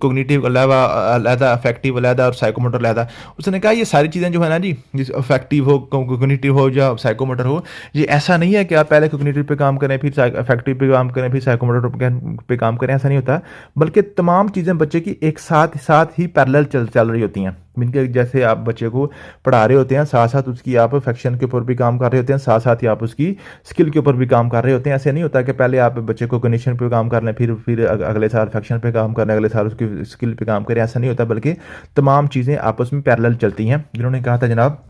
A: कोग्निटिव अलहदा, अफेक्टिव अलहदा और साइकोमोटर अलहदा। उसने कहा ये सारी चीज़ें जो है ना जी, अफेक्टिव हो, कोग्निटिव हो या साइकोमोटर हो, ये ऐसा नहीं है कि आप पहले कोग्निटिव पे काम करें फिर अफेक्टिव पे काम करें फिर साइकोमोटर पे काम करें, ऐसा नहीं होता। बल्कि तमाम चीज़ें बच्चे की एक साथ ही पैरेलल चल रही होती हैं। मीन के जैसे आप बच्चे को पढ़ा रहे होते हैं, साथ साथ उसकी आप फैक्शन के ऊपर भी काम कर रहे होते हैं, साथ साथ ही आप उसकी स्किल के ऊपर भी काम कर रहे होते हैं। ऐसे नहीं होता कि पहले आप बच्चे को कंडीशन पे काम कर लें, फिर अगले साल फैक्शन पे काम कर लें, अगले साल उसकी स्किल पे काम करें, ऐसा नहीं होता, बल्कि तमाम चीज़ें आपस में पैरेलल चलती हैं। जिन्होंने कहा था जनाब,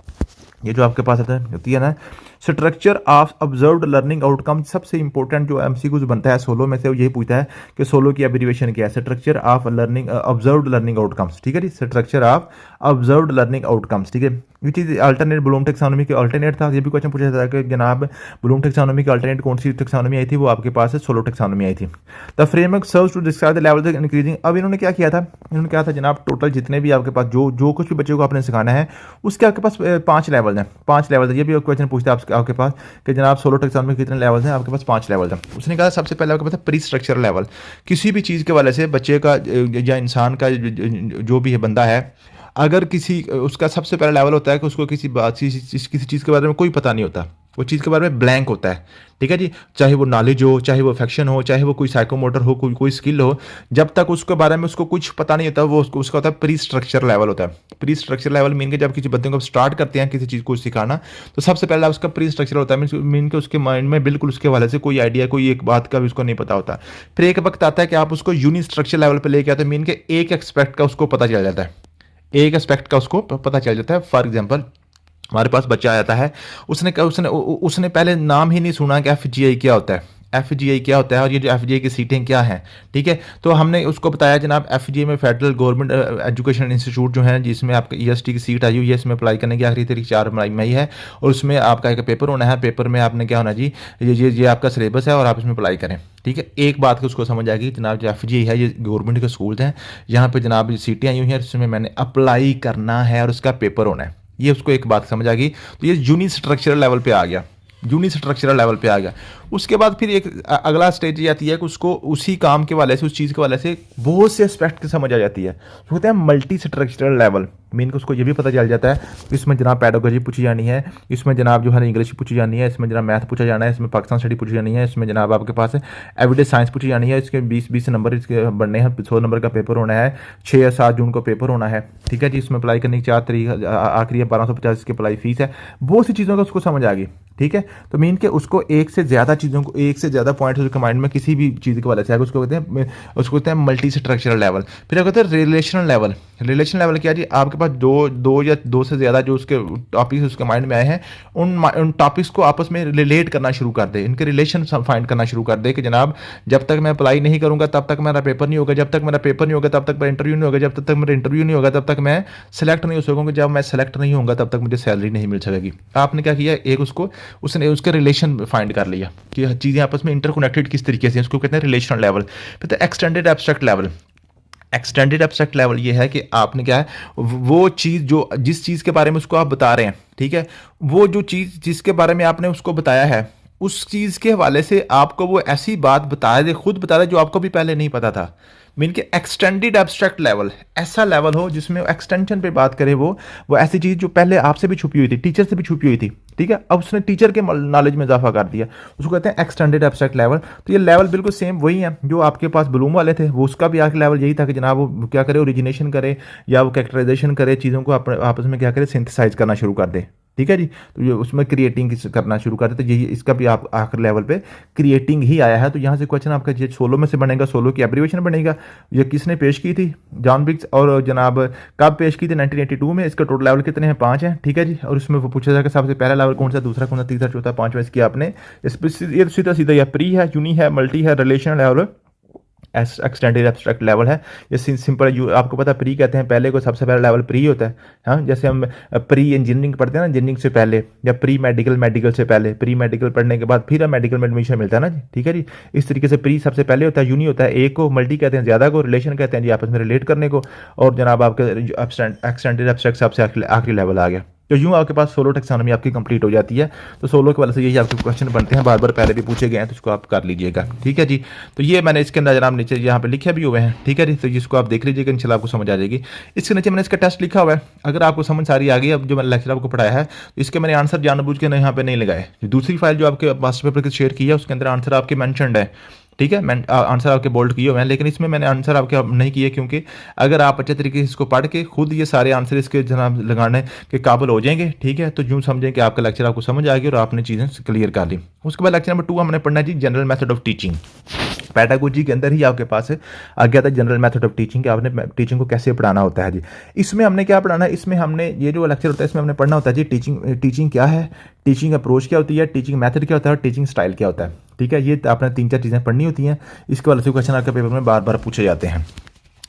A: ये जो आपके पास होती है ना, structure of observed learning outcome, सबसे इंपॉर्टेंट जो एमसीक्यूज बनता है सोलो में से, वो यही पूछता है कि सोलो की एब्रीविएशन क्या है। Structure of learning observed learning outcomes, ठीक है जी, structure of observed learning outcomes, ठीक है। Which is alternate Bloom taxonomy के अल्टरनेट था। ये भी क्वेश्चन पूछा जाता है कि जनाब ब्लूम टेक्सोनॉमी की अल्टरनेट कौन सी टेक्सोनॉमी आई थी, वो आपके पास है सोलो टेक्सोनॉमी आई थी। The framework serves to describe the level of increasing. अब इन्होंने क्या किया था, इन्होंने कहा था जनाब टोटल जितने भी आपके पास जो कुछ भी बच्चों को आपने सिखाना है, उसके आपके पास 5 लेवल हैं, 5 लेवल है। ये भी क्वेश्चन पूछता है आपके पास कि जनाब सोलो टेक्सोनॉमी कितने लेवल हैं, आपके पास 5 लेवल हैं। उसने कहा सबसे पहले आपके पास प्री स्ट्रक्चर लेवल, किसी भी चीज़ के वाले से बच्चे का या इंसान का जो भी है बंदा है, अगर किसी उसका सबसे पहला लेवल होता है कि उसको किसी चीज़ के बारे में कोई पता नहीं होता, वो चीज़ के बारे में ब्लैंक होता है, ठीक है जी। चाहे वो नॉलेज हो, चाहे वो अफेक्शन हो, चाहे वो कोई साइकोमोटर हो, कोई स्किल हो, जब तक उसके बारे में उसको कुछ पता नहीं होता, वो उसका होता है प्री स्ट्रक्चर लेवल होता है। प्री स्ट्रक्चर लेवल मीन के जब किसी बच्चे को स्टार्ट करते हैं किसी चीज़ को सिखाना, तो सबसे पहला उसका प्री स्ट्रक्चर होता है, मीन के उसके माइंड में बिल्कुल उसके वाले से कोई आइडिया, कोई एक बात का भी उसको नहीं पता होता। फिर एक वक्त आता है कि आप उसको यूनि स्ट्रक्चर लेवल पर लेके आते हैं, मीन के एक एक्सपेक्ट का उसको पता चल जाता है, एक एस्पेक्ट का उसको पता चल जाता है। फॉर एग्जांपल हमारे पास बच्चा आता है, उसने पहले नाम ही नहीं सुना कि एफजीआई क्या होता है, एफजीआई क्या होता है और ये जो एफजीआई की सीटें क्या हैं, ठीक है। तो हमने उसको बताया जनाब एफजीआई में फेडरल गवर्नमेंट एजुकेशन इंस्टीट्यूट जो है, जिसमें आपका ईएसटी की सीट आई हुई है, इसमें अप्लाई करने की आखिरी तारीख 4 मई है, और उसमें आपका एक पेपर होना है। पेपर में आपने क्या होना जी, ये आपका सिलेबस है और आप इसमें अप्लाई करें, ठीक है। एक बात की उसको समझ आएगी जनाब, जो एफजीआई है ये गवर्नमेंट के स्कूल हैं, यहाँ पे जनाब सीटें आई हुई हैं, इसमें मैंने अप्लाई करना है और उसका पेपर होना है, ये उसको एक बात समझ आ गई। तो ये यूनि स्ट्रक्चरल लेवल पे आ गया, यूनि स्ट्रक्चरल लेवल पे आ गया। उसके बाद फिर एक अगला स्टेज ये आती है कि उसको उसी काम के वाले से, उस चीज़ के वाले से बहुत से एस्पेक्ट की समझ आ जाती है, तो होता है मल्टी स्ट्रक्चरल लेवल। मीन को उसको ये भी पता चल जाता है इसमें जनाब पेडागोजी पूछी जानी है, इसमें जनाब जो है इंग्लिश पूछी जानी है, इसमें जनाब मैथ पूछा जाना है, इसमें पाकिस्तान स्टडी पूछी जानी है, इसमें जनाब आपके पास एवरीडे साइंस पूछी जानी है। इसके 20 नंबर इसके बनने हैं, 100 नंबर का पेपर होना है, 6 या 7 जून को पेपर होना है, ठीक है जी। इसमें अप्लाई करने की 4 तारीख आखिरी है, 1250 इसकी अप्लाई फीस है। बहुत सी चीज़ों का उसको समझ आ गई, ठीक है। तो मीन के उसको एक से ज़्यादा चीज़ों को, एक से ज़्यादा पॉइंट उसके माइंड में किसी भी चीज़ के वाले से उसको कहते हैं मल्टी स्ट्रक्चरल लेवल। फिर क्या कहते हैं रिलेशनल लेवल। रिलेशन लेवल क्या जी, आपके पास दो से ज़्यादा जो उसके टॉपिक्स उसके माइंड में आए हैं, उन टॉपिक्स को आपस में रिलेट करना शुरू कर दे, इनके रिलेशन फाइंड करना शुरू कर दे कि जनाब जब तक मैं अप्लाई नहीं करूँगा तब तक मेरा पेपर नहीं होगा, जब तक मेरा पेपर नहीं होगा तब तक मेरा इंटरव्यू नहीं होगा, जब तक मेरा इंटरव्यू नहीं होगा तब तक मैं सेलेक्ट नहीं हो सकूँगा, जब मैं सेलेक्ट नहीं होऊंगा तब तक मुझे सैलरी नहीं मिल सकेगी। आपने क्या किया, एक उसने उसके रिलेशन फाइंड कर लिया कि चीज़ें आपस में इंटरकनेक्टेड किस तरीके से, उसको कहते हैं रिलेशनल लेवल। फिर extended abstract level. Extended abstract level ये है कि आपने क्या है, वो चीज़ जो जिस चीज़ के बारे में उसको आप बता रहे हैं, ठीक है, वो जो चीज़ जिसके बारे में आपने उसको बताया है, उस चीज़ के हवाले से आपको वो ऐसी बात बता दे, खुद बता दे जो आपको भी पहले नहीं पता था। मीन के एक्सटेंडेड एब्स्ट्रैक्ट लेवल ऐसा लेवल हो जिसमें एक्सटेंशन पे बात करे, वो ऐसी चीज़ जो पहले आपसे भी छुपी हुई थी, टीचर से भी छुपी हुई थी, ठीक है, अब उसने टीचर के नॉलेज में इजाफा कर दिया, उसको कहते हैं एक्सटेंडेड एब्स्ट्रैक्ट लेवल। तो ये लेवल बिल्कुल सेम वही है जो आपके पास ब्लूम वाले थे, वो उसका भी आखिरी लेवल यही था कि जनाब वो क्या करे, ओरिजिनेशन करे या वो कैरेक्टराइजेशन करे, चीज़ों को आपस में क्या करे, सिंथेसाइज करना शुरू कर दे, ठीक है जी। तो ये उसमें क्रिएटिंग करना शुरू करते, तो यही इसका भी आप आखिरी लेवल पे क्रिएटिंग ही आया है। तो यहाँ से क्वेश्चन आपका ये सोलो में से बनेगा, सोलो की एब्रीविएशन बनेगा। ये किसने पेश की थी, जॉन बिग्स, और जनाब कब पेश की थी, 1982 में। इसका टोटल लेवल कितने हैं, 5 हैं, ठीक है जी। और उसमें वो पूछा जाएगा सबसे पहला लेवल कौन सा, दूसरा कौन सा, तीसरा, चौथा, 5वां। इसकी आपने ये सीधा सीधा या प्री है, यूनी है, मल्टी है, relation level, extended abstract level है। ये सिंपल आपको पता प्री कहते हैं, पहले को सबसे पहला लेवल प्री होता है। हाँ, जैसे हम प्री इंजीनियरिंग पढ़ते हैं ना, इंजीनियरिंग से पहले, या प्री मेडिकल, मेडिकल से पहले, प्री मेडिकल पढ़ने के बाद फिर मेडिकल में एडमिशन मिलता है ना जी, ठीक है जी। इस तरीके से प्री सबसे पहले होता है, यूनी होता है एक को, मल्टी कहते हैं ज़्यादा को, रिलेशन कहते हैं जी आपस में रिलेट करने को, और जनाब आपके एक्सटेंडेड एब्स्ट्रैक्ट सबसे आखिरी लेवल आ गया। तो यूँ आपके पास सोलो टेक्सोनॉमी आपकी कंप्लीट हो जाती है। तो सोलो के वाले से यही आपके क्वेश्चन बनते हैं, बार बार पहले भी पूछे गए हैं, तो इसको आप कर लीजिएगा, ठीक है जी। तो ये मैंने इसके अंदर जनाब नीचे यहाँ पे लिखे भी हुए हैं, ठीक है जी। तो जिसको आप देख लीजिएगा, इंशाल्लाह आपको समझ आ जाएगी। इसके नीचे मैंने इसका टेस्ट लिखा हुआ है, अगर आपको समझ सारी आ गई, अब जो मैंने लेक्चर आपको पढ़ाया है, तो इसके मैंने आंसर जानबूझ के यहाँ पे नहीं लगाए। दूसरी फाइल जो आपके मास्टर पेपर की शेयर की है, उसके अंदर आंसर आपके मैंशनड है, ठीक है, मैं आंसर आपके बोल्ड किए हुए हैं, लेकिन इसमें मैंने आंसर आपके नहीं किए क्योंकि अगर आप अच्छे तरीके से इसको पढ़ के खुद ये सारे आंसर इसके जनाब लगाने के काबिल हो जाएंगे, ठीक है, तो यूँ समझें कि आपका लेक्चर आपको समझ आ गया और आपने चीज़ें क्लियर कर ली। उसके बाद लेक्चर नंबर 2 हमने पढ़ना जी general method of teaching. Pedagogy के अंदर ही आपके पास आ गया था जनरल मेथड ऑफ टीचिंग कि आपने टीचिंग को कैसे पढ़ाना होता है जी। इसमें हमने क्या पढ़ाना है, इसमें हमने ये जो लेक्चर होता है इसमें हमने पढ़ना होता है जी टीचिंग क्या है, टीचिंग अप्रोच क्या होती है, टीचिंग मेथड क्या होता है और टीचिंग स्टाइल क्या होता है। ठीक है, ये आपने 3-4 चीज़ें पढ़नी होती हैं। इसके वाले से क्वेश्चन आपके पेपर में बार बार पूछे जाते हैं।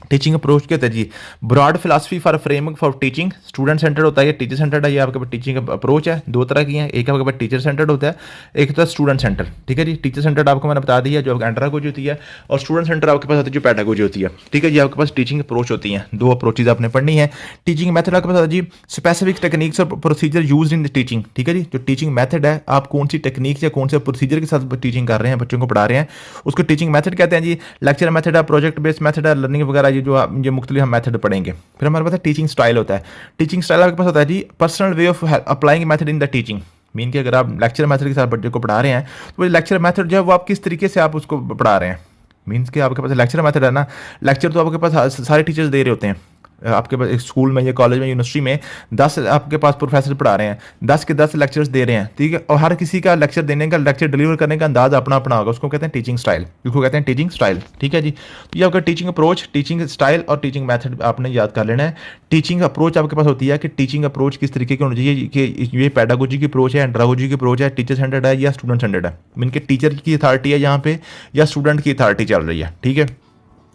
A: टीचिंग अप्रोच क्या होता है जी, broad philosophy for framework for teaching. Student centred होता है या टीचर सेंटर्ड है, ये आपके पास टीचिंग अप्रोच है। दो तरह की है, एक आपके पास टीचर सेंटर्ड होता है, एक होता है स्टूडेंट सेंटर। ठीक है जी, टीचर सेंटर्ड आपको मैंने बता दिया जो एंड्रागोजी होती है, और स्टूडेंट सेंटर आपके पास होती है जो पैडागोजी होती है। ठीक है जी, आपके पास टीचिंग अप्रोच होती है, दो अप्रोचेज आपने पढ़नी है। टीचिंग मेथड आपके पास होता है जी स्पेसिफिक टेक्निक्स और procedure use in the teaching. ठीक है जी, जो टीचिंग मेथड है, आप कौन सी टेक्निक या कौन से प्रोसीजर के साथ टीचिंग कर रहे हैं, बच्चों को पढ़ा रहे हैं, उसको टीचिंग मेथड कहते हैं जी। लेक्चर मेथड है, प्रोजेक्ट बेस्ड मेथड है, लर्निंग वगैरह ये जो ये मुख्तलिफ हम मेथड पढ़ेंगे। फिर हमारे पास टीचिंग स्टाइल होता है। टीचिंग स्टाइल आपके पास होता है जी personal way of applying method in the teaching. Mean कि अगर आप लेक्चर मेथड के साथ बच्चे को पढ़ा रहे हैं तो वो लेक्चर मेथड जो है वो आप किस तरीके से आप उसको पढ़ा रहे हैं। मीन्स कि आपके पास लेक्चर मेथड है ना, लेक्चर तो आपके पास सारे टीचर्स दे रहे होते हैं। आपके पास स्कूल में या कॉलेज में यूनिवर्सिटी में 10 आपके पास प्रोफेसर पढ़ा रहे हैं, 10 के 10 लेक्चर्स दे रहे हैं। ठीक है, और हर किसी का लेक्चर देने का, लेक्चर डिलीवर करने का अंदाज अपना अपना होगा, उसको कहते हैं टीचिंग स्टाइल, उसको कहते हैं टीचिंग स्टाइल। ठीक है जी, तो ये आपका टीचिंग अप्रोच, टीचिंग स्टाइल और टीचिंग मेथड आपने याद कर लेना है। टीचिंग अप्रोच आपके पास होती है कि टीचिंग अप्रोच किस तरीके की होनी चाहिए, कि ये पैडागोजी की अप्रोच है, एंड्रागोजी की अप्रोच है, टीचर सेंटर्ड है या स्टूडेंट सेंटर्ड है। मीन के टीचर की अथॉरिटी है यहाँ पे या स्टूडेंट की अथॉरिटी चल रही है। ठीक है,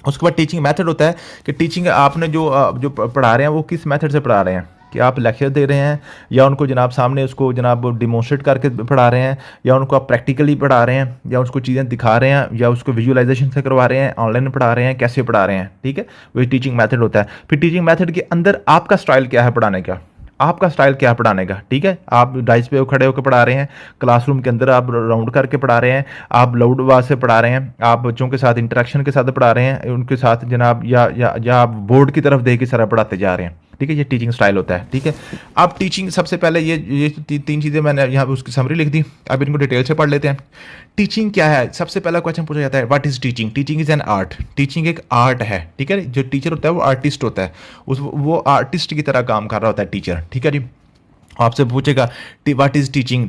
A: उसके बाद टीचिंग मेथड होता है कि टीचिंग आपने जो पढ़ा रहे हैं वो किस मेथड से पढ़ा रहे हैं, कि आप लेक्चर दे रहे हैं या उनको जनाब सामने उसको जनाब डिमॉन्स्ट्रेट करके पढ़ा रहे हैं, या उनको आप प्रैक्टिकली पढ़ा रहे हैं, या उसको चीज़ें दिखा रहे हैं, या उसको विजुअलाइजेशन से करवा रहे हैं, ऑनलाइन पढ़ा रहे हैं, कैसे पढ़ा रहे हैं। ठीक है, वही टीचिंग मेथड होता है। फिर टीचिंग मेथड के अंदर आपका स्टाइल क्या है पढ़ाने का, आपका स्टाइल क्या पढ़ाने का। ठीक है, आप डाइस पे खड़े होकर पढ़ा रहे हैं, क्लासरूम के अंदर आप राउंड करके पढ़ा रहे हैं, आप लाउड आवाज से पढ़ा रहे हैं, आप बच्चों के साथ इंटरेक्शन के साथ पढ़ा रहे हैं, उनके साथ जनाब या आप बोर्ड की तरफ देख के सारा पढ़ाते जा रहे हैं। ठीक है, ये टीचिंग स्टाइल होता है। ठीक है, अब टीचिंग सबसे पहले ये तीन चीज़ें मैंने यहाँ पे उसकी समरी लिख दी, अब इनको डिटेल से पढ़ लेते हैं। टीचिंग क्या है, सबसे पहला क्वेश्चन पूछा जाता है what is teaching. Teaching is an art, teaching एक आर्ट है। ठीक है, जो टीचर होता है वो आर्टिस्ट होता है, वो आर्टिस्ट की तरह काम कर रहा होता है टीचर। ठीक है जी, आपसे पूछेगा व्हाट इज़ टीचिंग,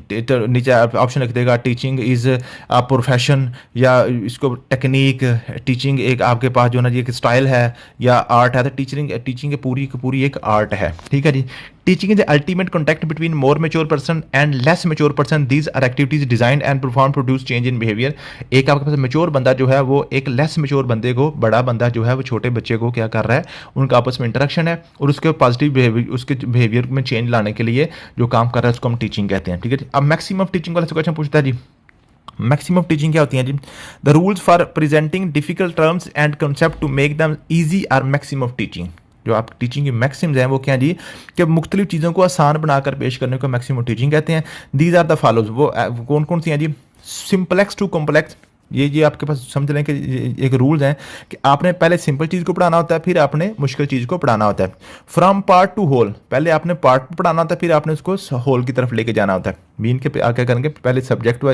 A: नीचे ऑप्शन लिख देगा टीचिंग इज़ अ प्रोफेशन, या इसको टेक्निक, टीचिंग एक आपके पास जो ना जी एक स्टाइल है या आर्ट है। तो टीचिंग पूरी की पूरी एक आर्ट है। ठीक है जी, teaching is the ultimate contact between more mature person and less mature person, these are activities designed and perform produce change in behaviour. एक आपके पास मेच्योर बंदा जो है वो एक लेस मेच्योर बंदे को, बड़ा बंदा जो है वो छोटे बच्चे को क्या कर रहा है, उनका आपस में इंटरेक्शन है और उसके पॉजिटिव बिहेवियर, उसके बिहेवियर में चेंज लाने के लिए जो काम कर रहा है उसको हम टीचिंग कहते हैं। ठीक है जी, अब मैक्सिमम टीचिंग वाला क्वेश्चन पूछता है जी मैक्सिमम टीचिंग क्या होती है जी, the rules for presenting difficult terms and concept to make them easy are maxims of teaching. जो आप टीचिंग की मैक्सिम्स हैं वो क्या है जी, कि मुख्तलिफ चीज़ों को आसान बनाकर पेश करने को मैक्सिमम टीचिंग कहते हैं। दीज आर द फॉलोज, वो कौन कौन सी हैं जी, सिंपलेक्स टू कॉम्प्लेक्स। ये आपके पास समझ लें कि एक रूल्स हैं कि आपने पहले सिंपल चीज़ को पढ़ाना होता है, फिर आपने मुश्किल चीज़ को पढ़ाना होता है। फ्रॉम पार्ट टू होल, पहले आपने पार्ट पढ़ाना होता है, फिर आपने उसको होल की तरफ लेके जाना होता है। मीन के क्या करेंगे, पहले सब्जेक्ट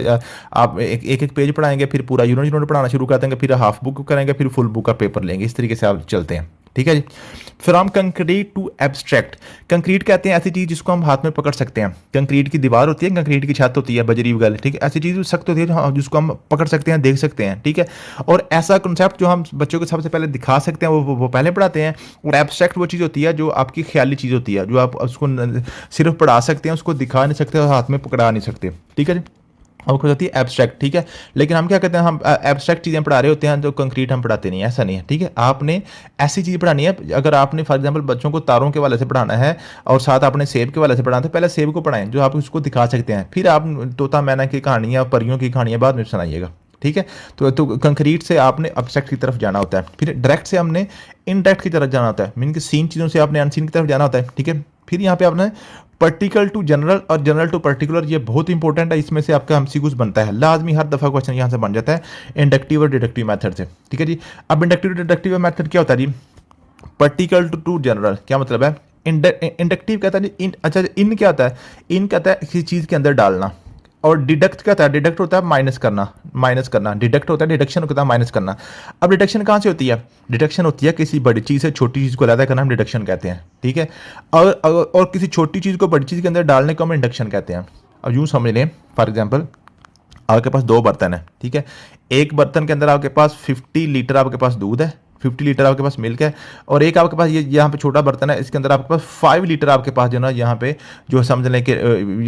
A: आप एक पेज पढ़ाएंगे, फिर पूरा यूनिट पढ़ाना शुरू कर देंगे, फिर हाफ बुक करेंगे, फिर फुल बुक का पेपर लेंगे। इस तरीके से आप चलते हैं। ठीक है जी, from concrete to abstract. Concrete कहते हैं ऐसी चीज़ जिसको हम हाथ में पकड़ सकते हैं। कंक्रीट की दीवार होती है, कंक्रीट की छत होती है, बजरी वगैरह। ठीक है, ऐसी चीज़ सख्त होती है जिसको हम पकड़ सकते हैं, देख सकते हैं। ठीक है, और ऐसा कंसेप्ट जो हम बच्चों को सबसे पहले दिखा सकते हैं वो पहले पढ़ाते हैं। और एब्स्ट्रैक्ट वो चीज़ होती है जो आपकी ख्याली चीज़ होती है, जो आप उसको सिर्फ पढ़ा सकते हैं, उसको दिखा नहीं सकते और हाथ में पकड़ा नहीं सकते। ठीक है जी, आपको होती है एब्स्ट्रैक्ट। ठीक है, लेकिन हम क्या कहते हैं, हम एब्स्ट्रैक्ट चीज़ें पढ़ा रहे होते हैं तो कंक्रीट हम पढ़ाते नहीं है, ऐसा नहीं है। ठीक है, आपने ऐसी चीज़ पढ़ानी है, अगर आपने फॉर एग्जांपल बच्चों को तारों के वाले से पढ़ाना है और साथ आपने सेब के वाले से पढ़ाना है, तो पहले सेब को पढ़ाएं जो आप उसको दिखा सकते हैं, फिर आप तोता मैना की कहानियाँ, परियों की कहानियाँ बाद में सुनाइएगा। ठीक है, तो कंक्रीट से आपने एब्स्ट्रैक्ट की तरफ जाना होता है, फिर डायरेक्ट से हमने इनडायरेक्ट की तरफ जाना होता है, मीन कि सीन चीज़ों से आपने अनसीन की तरफ जाना होता है। ठीक है, फिर यहाँ पे आपने पर्टिकुलर टू जनरल और जनरल टू पर्टिकुलर, ये बहुत इंपॉर्टेंट है, इसमें से आपका एमसीक्यूज बनता है लाजमी, हर दफ़ा क्वेश्चन यहाँ से बन जाता है इंडक्टिव और डिडक्टिव मेथड से। ठीक है जी, अब इंडक्टिव डिडक्टिव मेथड क्या होता है जी, पर्टिकुलर टू जनरल क्या मतलब है, इंडक्टिव कहता है जी अच्छा इन क्या होता है, इन कहता है किसी चीज़ के अंदर डालना, और डिडक्ट क्या होता है? डिडक्ट होता है माइनस करना, माइनस करना। डिडक्ट होता है, डिडक्शन होता है माइनस करना। अब डिडक्शन कहाँ से होती है? डिडक्शन होती है किसी बड़ी चीज़ से छोटी चीज़ को अलग करना, हम डिडक्शन कहते हैं, ठीक है। और किसी छोटी चीज़ को बड़ी चीज़ के अंदर डालने को हम इंडक्शन कहते हैं। अब यूँ समझ लें, फॉर एग्जाम्पल आपके पास 2 बर्तन है, ठीक है। एक बर्तन के अंदर आपके पास 50 लीटर आपके पास दूध है, 50 लीटर आपके पास मिल्क है, और एक आपके पास ये यहाँ पे छोटा बर्तन है, इसके अंदर आपके पास 5 लीटर आपके पास जो ना यहाँ पे जो समझ लें कि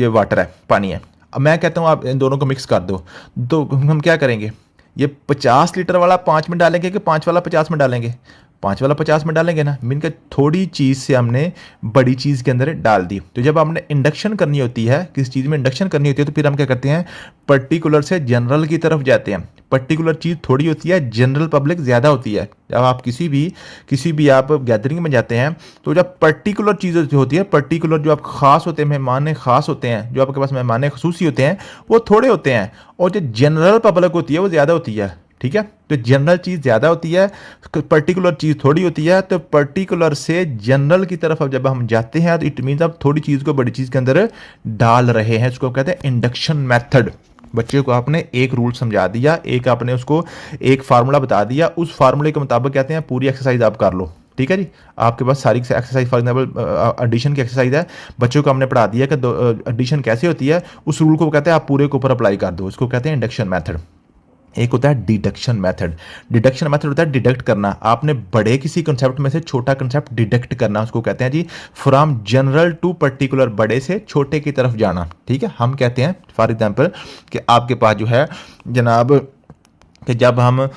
A: ये वाटर है, पानी है। अब मैं कहता हूँ आप इन दोनों को मिक्स कर दो, तो हम क्या करेंगे? ये 50 लीटर वाला 5 में डालेंगे कि 5 वाला 50 में डालेंगे? 5 वाला 50 में डालेंगे ना। मीन के थोड़ी चीज़ से हमने बड़ी चीज़ के अंदर डाल दी। तो जब हमने इंडक्शन करनी होती है, किस चीज़ में इंडक्शन करनी होती है, तो फिर हम क्या करते हैं? पर्टिकुलर से जनरल की तरफ जाते हैं। पर्टिकुलर चीज़ थोड़ी होती है, जनरल पब्लिक ज़्यादा होती है। जब आप किसी भी आप गैदरिंग में जाते हैं, तो जब पर्टिकुलर चीज़ जो होती है, पर्टिकुलर जो आप ख़ास होते हैं, मेहमान ख़ास होते हैं, जो आपके पास मेहमान खसूसी होते हैं, वो थोड़े होते हैं, और जो जनरल पब्लिक होती है वो ज़्यादा होती है, ठीक है। तो जनरल चीज़ ज़्यादा होती है, पर्टिकुलर चीज़ थोड़ी होती है। तो पर्टिकुलर से जनरल की तरफ अब जब हम जाते हैं, तो इट मीन्स आप थोड़ी चीज़ को बड़ी चीज़ के अंदर डाल रहे हैं। इसको कहते हैं इंडक्शन मेथड। बच्चे को आपने एक रूल समझा दिया, एक आपने उसको एक फार्मूला बता दिया, उस फार्मूले के मुताबिक कहते हैं पूरी एक्सरसाइज आप कर लो, ठीक है जी। आपके पास सारी एक्सरसाइज, फॉर एग्जाम्पल एडिशन की एक्सरसाइज है, बच्चों को हमने पढ़ा दिया कि एडिशन कैसे होती है, उस रूल को कहते हैं आप पूरे के ऊपर अप्लाई कर दो, उसको कहते हैं इंडक्शन मेथड। एक होता है डिडक्शन मेथड। डिडक्शन मेथड होता है डिडक्ट करना, आपने बड़े किसी कंसेप्ट में से छोटा कंसेप्ट डिडक्ट करना, उसको कहते हैं जी फ्रॉम जनरल टू पर्टिकुलर, बड़े से छोटे की तरफ जाना, ठीक है। हम कहते हैं फॉर एग्जांपल कि आपके पास जो है जनाब, कि जब हम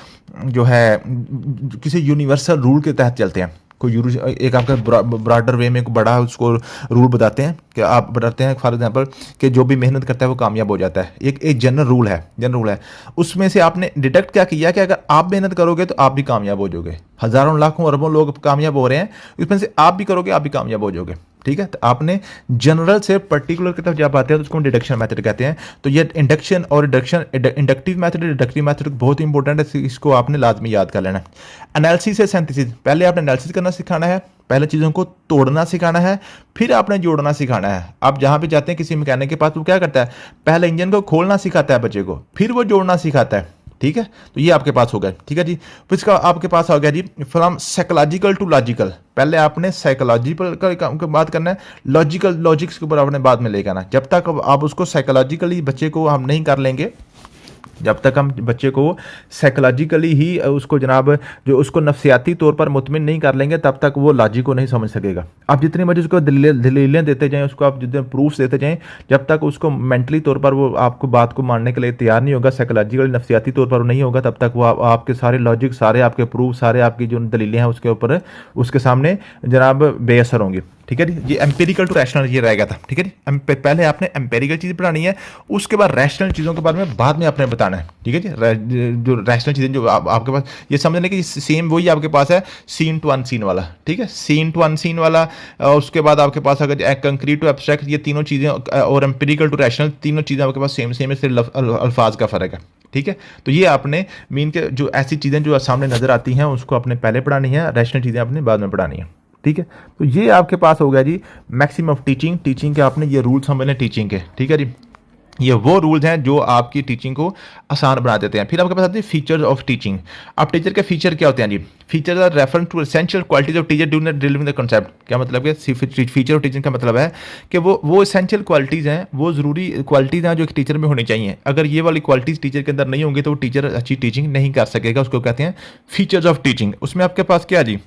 A: जो है किसी यूनिवर्सल रूल के तहत चलते हैं, कोई एक आपका ब्रॉडर वे में एक बड़ा उसको रूल बताते हैं कि आप बताते हैं फॉर एग्जांपल कि जो भी मेहनत करता है वो कामयाब हो जाता है। एक जनरल रूल है, उसमें से आपने डिडक्ट क्या किया कि अगर आप मेहनत करोगे तो आप भी कामयाब हो जाओगे। हज़ारों लाखों अरबों लोग कामयाब हो रहे हैं, उसमें से आप भी करोगे, आप भी कामयाब हो जाओगे, ठीक है। तो आपने जनरल से पर्टिकुलर की तरफ जब आते हैं तो उसको डिडक्शन मेथड कहते हैं। तो ये इंडक्शन और deduction, inductive method, deductive method बहुत इंपॉर्टेंट है, इसको आपने लाजमी याद कर लेना है। एनालिसिस से सिंथेसिस, पहले आपने एनालिसिस करना सिखाना है, पहले चीज़ों को तोड़ना सिखाना है, फिर आपने जोड़ना सिखाना है। आप जहाँ पे जाते हैं किसी मैकेनिक के पास, वो क्या करता है? पहले इंजन को खोलना सिखाता है बच्चे को, फिर वो जोड़ना सिखाता है, ठीक है। तो ये आपके पास हो गया, ठीक है जी। फिर इसका आपके पास हो गया जी फ्रॉम साइकोलॉजिकल टू लॉजिकल। पहले आपने साइकोलॉजिकल का बात करना है, लॉजिक्स के ऊपर आपने बाद में लेकर आना। जब तक आप उसको साइकोलॉजिकली बच्चे को हम नहीं कर लेंगे, जब तक हम बच्चे को साइकोलॉजिकली ही उसको जनाब जो उसको नफसियाती तौर पर मुतमिन नहीं कर लेंगे, तब तक वो लॉजिक को नहीं समझ सकेगा। आप जितनी मर्जी उसको दलीलें देते जाएं, उसको आप जितने प्रूफ्स देते जाएं, जब तक उसको मेंटली तौर पर वो आपको बात को मानने के लिए तैयार नहीं होगा, साइकोलॉजिकली नफसियाती तौर पर नहीं होगा, तब तक वो आपके सारे लॉजिक, सारे आपके प्रूफ, सारे आपकी जो दलीलें हैं उसके ऊपर उसके सामने जनाब बेअसर होंगी, ठीक है जी। ये एम्पेरिकल टू रैशनल ये रह गया था, ठीक है जी। पहले आपने एम्पेरिकल चीज़ पढ़ानी है, उसके बाद रैशनल चीज़ों के बारे में बाद में आपने बताना है, ठीक है जी। जो रैशनल चीज़ें जो आपके पास, ये समझने की सेम वही आपके पास है सीन टू अनसीन वाला, ठीक है। सीन टू अनसीन वाला, उसके बाद आपके पास अगर कंक्रीट टू एब्स्ट्रैक्ट, ये तीनों चीज़ें, और एम्पेरिकल टू रैशनल, तीनों चीज़ें आपके पास सेम है, सिर्फ अल्फाज का फ़र्क है, ठीक है। तो ये आपने मीन के जो ऐसी चीज़ें जो सामने नज़र आती हैं उसको आपने पहले पढ़ानी है, रैशनल चीज़ें आपने बाद में पढ़ानी है, ठीक है। तो ये आपके पास हो गया जी मैक्सिमम ऑफ टीचिंग के आपने ये रूल समझने टीचिंग के, ठीक है जी। ये वो रूल्स हैं जो आपकी टीचिंग को आसान बना देते हैं। फिर आपके पास आते हैं फीचर्स ऑफ टीचिंग। अब टीचर के फीचर क्या होते हैं जी? Features are reference to essential qualities of teacher during delivering the concept. क्या मतलब है? फीचर ऑफ टीचिंग का मतलब है कि वो एसेंशियल क्वालिटीज़ हैं, वो ज़रूरी क्वालिटीज़ हैं जो एक टीचर में होनी चाहिए। अगर ये वाली क्वालिटीज़ टीचर के अंदर नहीं होंगी तो वो टीचर अच्छी टीचिंग नहीं कर सकेगा, उसको कहते हैं फीचर्स ऑफ टीचिंग। उसमें आपके पास क्या जी?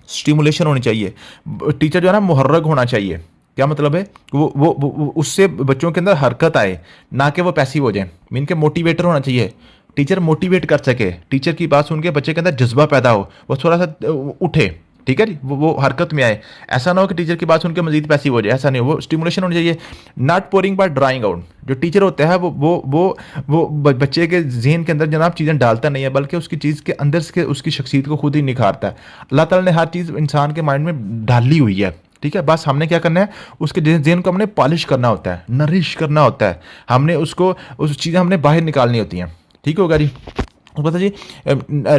A: स्टिमुलेशन होनी चाहिए, टीचर जो है ना मुहर्रक होना चाहिए। क्या मतलब है? वो उससे बच्चों के अंदर हरकत आए, ना कि वो पैसिव हो जाए। मीन के मोटिवेटर होना चाहिए, टीचर मोटिवेट कर सके, टीचर की बात सुन के बच्चे के अंदर जज्बा पैदा हो, वो थोड़ा सा उठे, ठीक है जी, वो हरकत में आए। ऐसा ना हो कि टीचर की बात सुन के मजीद पैसिव हो जाए, ऐसा नहीं हो। वो स्टिमुलेशन होनी चाहिए। Not pouring by drawing out. जो टीचर होता है वो बच्चे के जहन के अंदर जनाब चीज़ें डालता नहीं है, बल्कि उसकी चीज़ के अंदर से उसकी शख्सियत को खुद ही निखारता है। अल्लाह ताला ने हर चीज़ इंसान के माइंड में डाली हुई है, ठीक है। बस हमने क्या करना है, उसके जहन को हमने पॉलिश करना होता है, नरिश करना होता है, हमने उसको उस चीज़ें हमने बाहर निकालनी होती हैं, ठीक होगा जी। पता जी,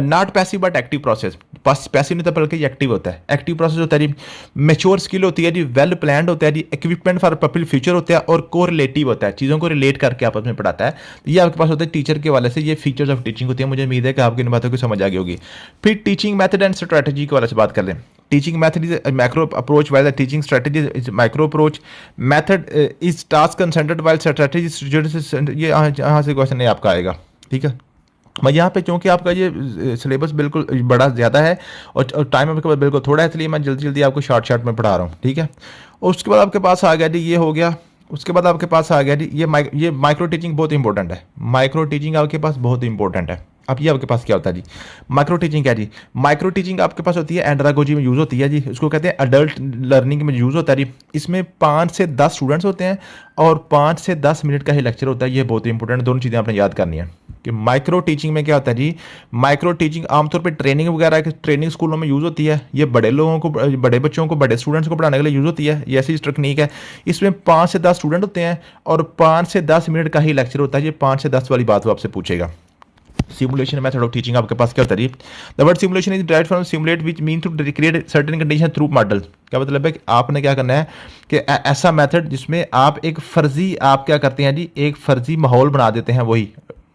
A: not passive but active process. Passive नहीं तो बल्कि एक्टिव होता है। एक्टिव प्रोसेस होता है जी, मेच्योर स्किल होती है जी, वेल प्लान्ड होता है जी, इक्विपमेंट फॉर पीपल फ्यूचर होता है, और कोरिलेटिव होता है, चीज़ों को रिलेट करके आपस में पढ़ाता है। तो ये आपके पास होता है टीचर के वाले से, ये फीचर्स ऑफ टीचिंग होती है। मुझे उम्मीद है कि आपकी इन बातों की समझ आ गई होगी। फिर टीचिंग मेथड एंड स्ट्रैटेजी के वाले से बात कर लें। Teaching method is micro approach while the teaching strategy is micro approach. Method is task concentrated while strategy, ये यहाँ से क्वेश्चन नहीं आपका आएगा, ठीक है। मैं यहाँ पे चूँकि आपका ये सिलेबस बिल्कुल बड़ा ज़्यादा है और टाइम आपके पास बिल्कुल थोड़ा है, इसलिए मैं जल्दी जल्दी आपको शॉर्ट में पढ़ा रहा हूँ, ठीक है। और उसके बाद आपके पास आ गया जी, ये हो गया। उसके बाद आपके पास आ गया जी, ये माइक्रो टीचिंग बहुत इंपॉर्टेंट है। माइक्रो टीचिंग आपके पास बहुत इंपॉर्टेंट है। अब ये आपके पास क्या होता है जी, माइक्रो टीचिंग क्या जी, माइक्रो टीचिंग आपके पास होती है एंड्रागोजी में यूज़ होती है जी, उसको कहते हैं अडल्ट लर्निंग में यूज़ होता है जी। इसमें 5 से 10 स्टूडेंट्स होते हैं और 5 से 10 मिनट का ही लेक्चर होता है। ये बहुत इंपॉर्टेंट, दोनों चीज़ें आपने याद करनी है कि माइक्रो टीचिंग में क्या होता है जी। माइक्रो टीचिंग आमतौर पर ट्रेनिंग वगैरह के ट्रेनिंग स्कूलों में यूज़ होती है। ये बड़े लोगों को, बड़े बच्चों को, बड़े स्टूडेंट्स को पढ़ाने के लिए यूज़ होती है। ये ऐसी टेक्निक है। इसमें 5 से 10 स्टूडेंट होते हैं और 5 से 10 मिनट का ही लेक्चर होता है। ये 5 से 10 वाली बात वो आपसे पूछेगा। सिमुलेशन मेथड ऑफ टीचिंग आपके पास क्या होता है? The word simulation is direct from simulate which mean to recreate certain condition through model. क्या मतलब है कि आपने क्या करना है कि ऐसा मेथड जिसमें आप एक फर्जी, आप क्या करते हैं जी, एक फर्जी माहौल बना देते हैं।